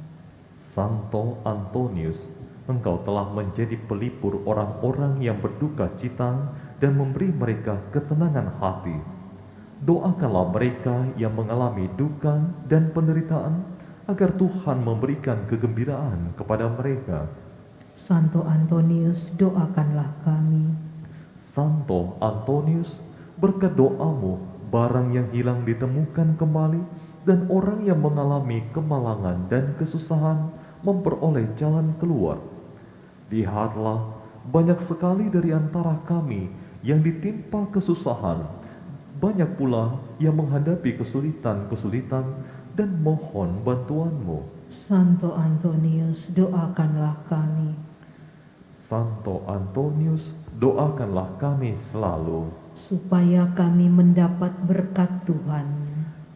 S2: Santo Antonius, engkau telah menjadi pelipur orang-orang yang berduka cita dan memberi mereka ketenangan hati. Doakanlah mereka yang mengalami duka dan penderitaan, agar Tuhan memberikan kegembiraan kepada mereka.
S1: Santo Antonius, doakanlah kami.
S2: Santo Antonius, berkat doamu, barang yang hilang ditemukan kembali, dan orang yang mengalami kemalangan dan kesusahan memperoleh jalan keluar. Lihatlah, banyak sekali dari antara kami yang ditimpa kesusahan, banyak pula yang menghadapi kesulitan-kesulitan dan mohon bantuanmu.
S1: Santo Antonius, doakanlah kami.
S2: Santo Antonius, doakanlah kami selalu.
S1: Supaya kami mendapat berkat Tuhan.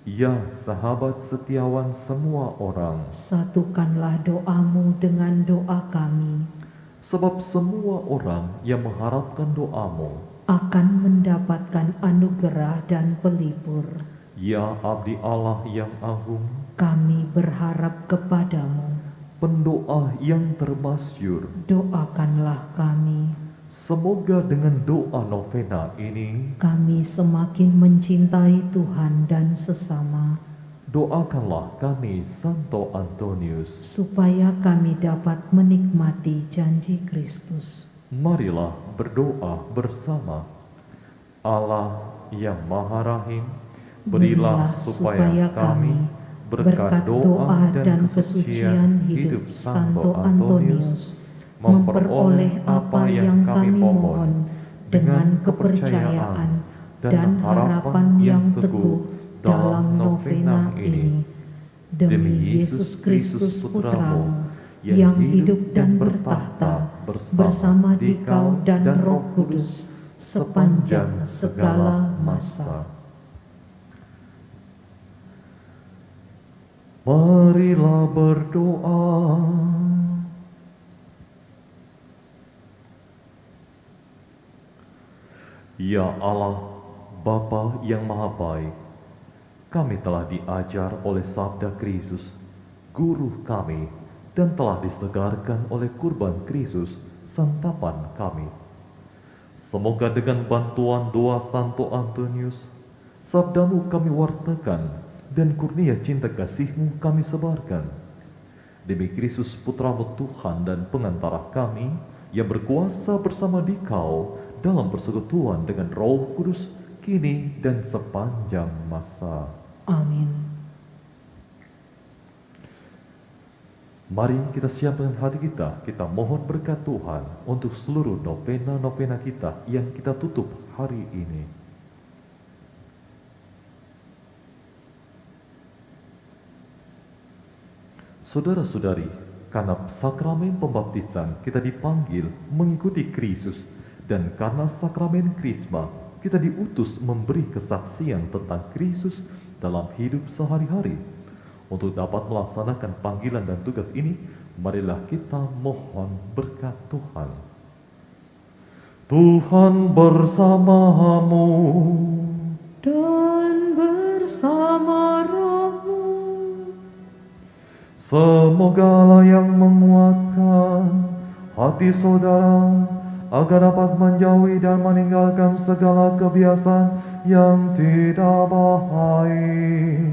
S2: Ya sahabat setiawan semua orang,
S1: Satukanlah doamu dengan doa kami,
S2: sebab semua orang yang mengharapkan doamu,
S1: akan mendapatkan anugerah dan pelipur.
S2: ya abdi Allah yang agung,
S1: Kami berharap kepadamu.
S2: pendoa yang termasyur.
S1: Doakanlah kami.
S2: Semoga dengan doa novena ini,
S1: Kami semakin mencintai Tuhan dan sesama,
S2: doakanlah kami Santo Antonius.
S1: supaya kami dapat menikmati janji Kristus.
S2: Marilah berdoa bersama. Allah yang Maha Rahim, berilah supaya kami berkat doa dan kesucian hidup Santo Antonius memperoleh apa yang kami mohon dengan kepercayaan dan harapan yang teguh dalam novena ini. Demi Yesus Kristus Putramu, yang hidup dan bertahta bersama Dikau dan Roh Kudus sepanjang segala masa. Marilah berdoa. Ya Allah, Bapa yang Maha Baik, kami telah diajar oleh sabda Kristus, Guru kami, dan telah disegarkan oleh kurban Kristus, santapan kami. Semoga dengan bantuan doa Santo Antonius, sabdamu kami wartakan, dan kurnia cinta kasih-Mu kami sebarkan. Demi Kristus Putramu Tuhan dan pengantara kami, yang berkuasa bersama Dikau dalam persekutuan dengan Roh Kudus, kini dan sepanjang masa.
S1: Amin.
S2: Mari kita siapkan hati kita mohon berkat Tuhan untuk seluruh novena-novena kita yang kita tutup hari ini. Saudara-saudari, karena sakramen pembaptisan kita dipanggil mengikuti Kristus, dan karena sakramen Krisma kita diutus memberi kesaksian tentang Kristus dalam hidup sehari-hari. Untuk dapat melaksanakan panggilan dan tugas ini, marilah kita mohon berkat Tuhan. Tuhan bersamamu
S1: Dan bersama rohmu,
S2: semogalah yang menguatkan hati saudara agar dapat menjauhi dan meninggalkan segala kebiasaan yang tidak baik.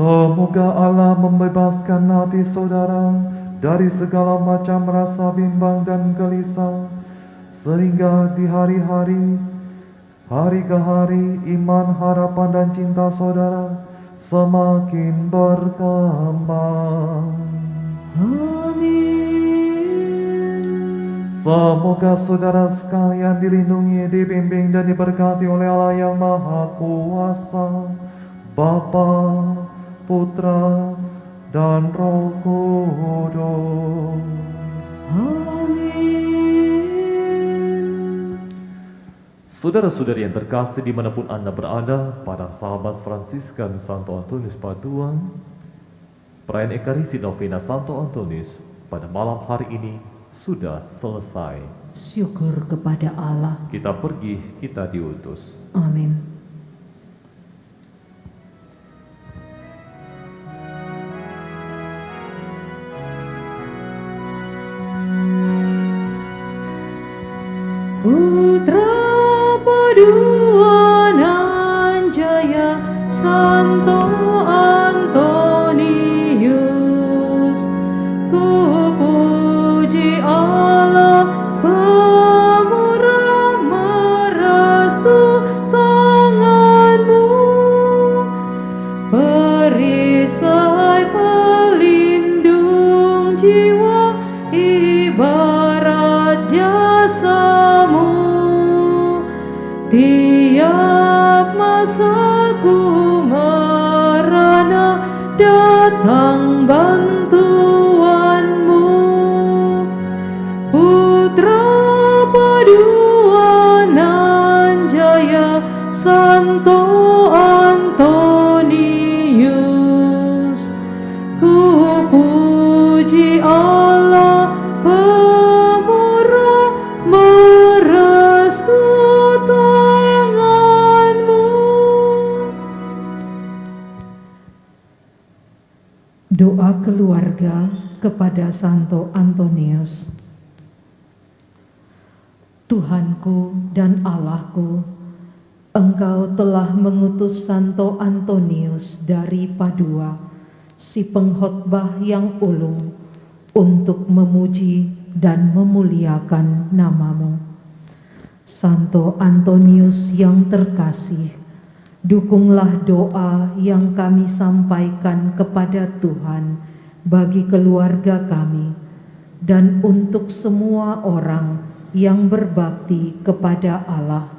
S4: Semoga Allah membebaskan hati saudara dari segala macam rasa bimbang dan gelisah, sehingga di hari-hari ke hari, iman, harapan, dan cinta saudara semakin berkembang.
S1: Amin.
S4: Semoga saudara sekalian dilindungi, dibimbing, dan diberkati oleh Allah yang Maha Kuasa, Bapa, Putra, dan Roh Kudus.
S1: Amin.
S2: Saudara-saudari yang terkasih dimanapun Anda berada, para sahabat Fransiskan Santo Antonius Padua, perayaan Ekaristi Novena Santo Antonius pada malam hari ini sudah selesai.
S1: Syukur kepada Allah.
S2: Kita pergi, kita diutus.
S1: Amin. Putra paduan jaya Santo Antonius, ku puji Allah pemurah merestu tanganmu, perisai pelindung jiwa ibarat jasamu. Tiap masa ku merana datang bantuanmu, Putra paduan jaya Santo Antonius, ku puji Allah pemurah merestu tanganmu. Doa keluarga kepada Santo Antonius. Tuhanku dan Allahku, Engkau telah mengutus Santo Antonius dari Padua, si pengkhotbah yang ulung, untuk memuji dan memuliakan namamu. Santo Antonius yang terkasih, dukunglah doa yang kami sampaikan kepada Tuhan bagi keluarga kami dan untuk semua orang yang berbakti kepada Allah.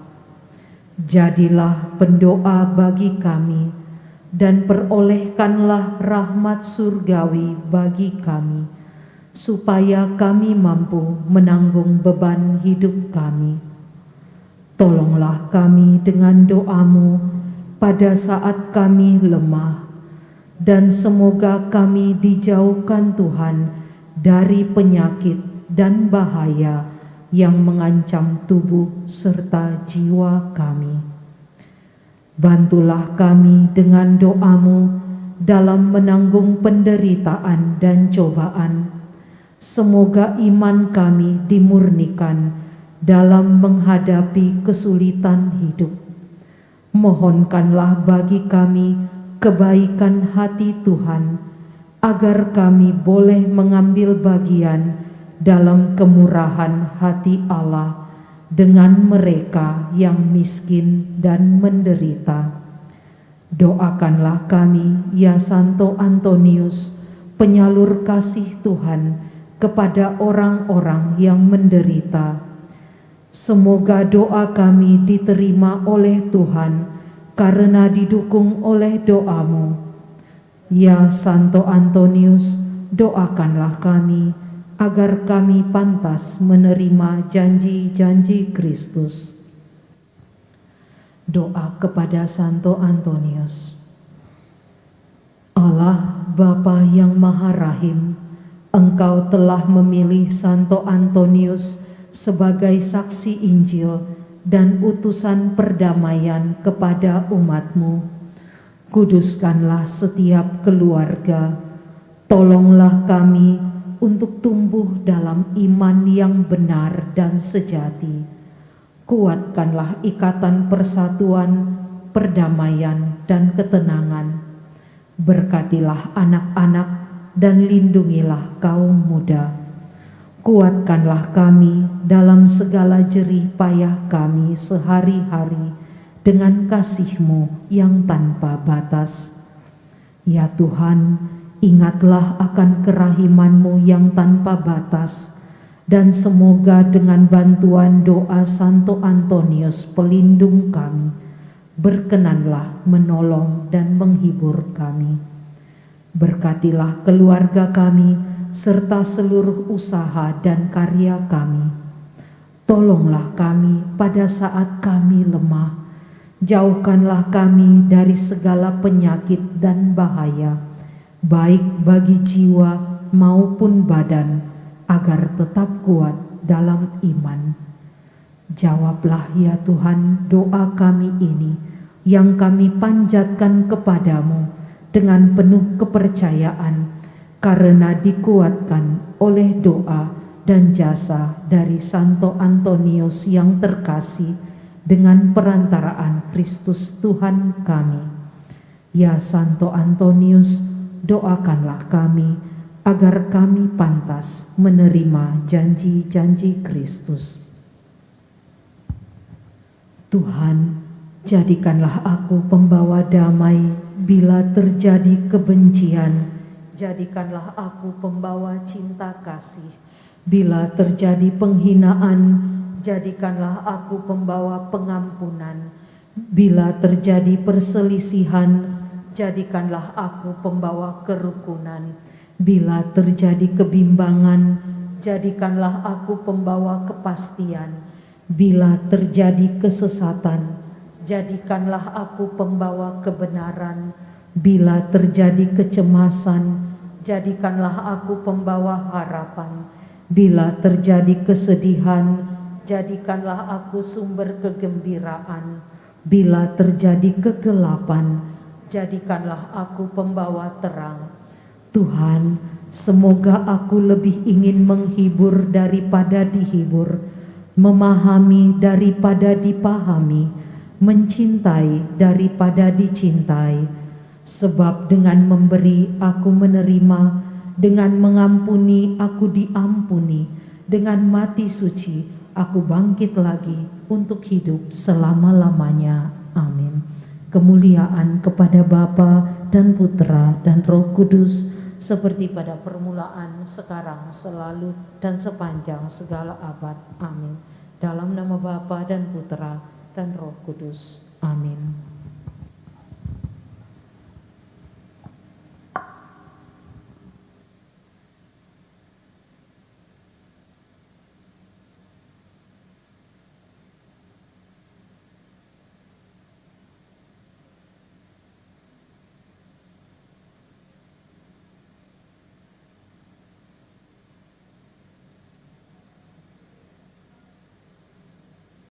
S1: Jadilah pendoa bagi kami dan perolehkanlah rahmat surgawi bagi kami, supaya kami mampu menanggung beban hidup kami. Tolonglah kami dengan doamu pada saat kami lemah, dan semoga kami dijauhkan Tuhan dari penyakit dan bahaya yang mengancam tubuh serta jiwa kami. Bantulah kami dengan doamu dalam menanggung penderitaan dan cobaan. Semoga iman kami dimurnikan dalam menghadapi kesulitan hidup. Mohonkanlah bagi kami kebaikan hati Tuhan, agar kami boleh mengambil bagian dalam kemurahan hati Allah dengan mereka yang miskin dan menderita. Doakanlah kami, ya Santo Antonius, penyalur kasih Tuhan kepada orang-orang yang menderita. Semoga doa kami diterima oleh Tuhan karena didukung oleh doamu. Ya Santo Antonius, doakanlah kami agar kami pantas menerima janji-janji Kristus. Doa kepada Santo Antonius. Allah Bapa yang Maha Rahim, Engkau telah memilih Santo Antonius sebagai saksi Injil dan utusan perdamaian kepada umat-Mu. Kuduskanlah setiap keluarga, tolonglah kami untuk tumbuh dalam iman yang benar dan sejati. Kuatkanlah ikatan persatuan, perdamaian, dan ketenangan. Berkatilah anak-anak dan lindungilah kaum muda. Kuatkanlah kami dalam segala jerih payah kami sehari-hari dengan kasih-Mu yang tanpa batas. Ya Tuhan, ingatlah akan kerahiman-Mu yang tanpa batas, dan semoga dengan bantuan doa Santo Antonius pelindung kami, berkenanlah menolong dan menghibur kami. Berkatilah keluarga kami serta seluruh usaha dan karya kami. Tolonglah kami pada saat kami lemah. Jauhkanlah kami dari segala penyakit dan bahaya, baik bagi jiwa maupun badan, agar tetap kuat dalam iman. Jawablah ya Tuhan doa kami ini yang kami panjatkan kepadamu dengan penuh kepercayaan, karena dikuatkan oleh doa dan jasa dari Santo Antonius yang terkasih dengan perantaraan Kristus Tuhan kami. Ya Santo Antonius, doakanlah kami agar kami pantas menerima janji-janji Kristus. Tuhan, jadikanlah aku pembawa damai bila terjadi kebencian. Jadikanlah aku pembawa cinta kasih bila terjadi penghinaan. Jadikanlah aku pembawa pengampunan bila terjadi perselisihan. Jadikanlah aku pembawa kerukunan bila terjadi kebimbangan. Jadikanlah aku pembawa kepastian bila terjadi kesesatan. Jadikanlah aku pembawa kebenaran bila terjadi kecemasan. Jadikanlah aku pembawa harapan bila terjadi kesedihan. Jadikanlah aku sumber kegembiraan bila terjadi kegelapan. Jadikanlah aku pembawa terang. Tuhan, semoga aku lebih ingin menghibur daripada dihibur, memahami daripada dipahami, mencintai daripada dicintai. Sebab dengan memberi aku menerima, dengan mengampuni aku diampuni, dengan mati suci aku bangkit lagi untuk hidup selama-lamanya. Amin. Kemuliaan kepada Bapa dan Putra dan Roh Kudus, seperti pada permulaan, sekarang, selalu, dan sepanjang segala abad. Amin. Dalam nama Bapa dan Putra dan Roh Kudus. Amin.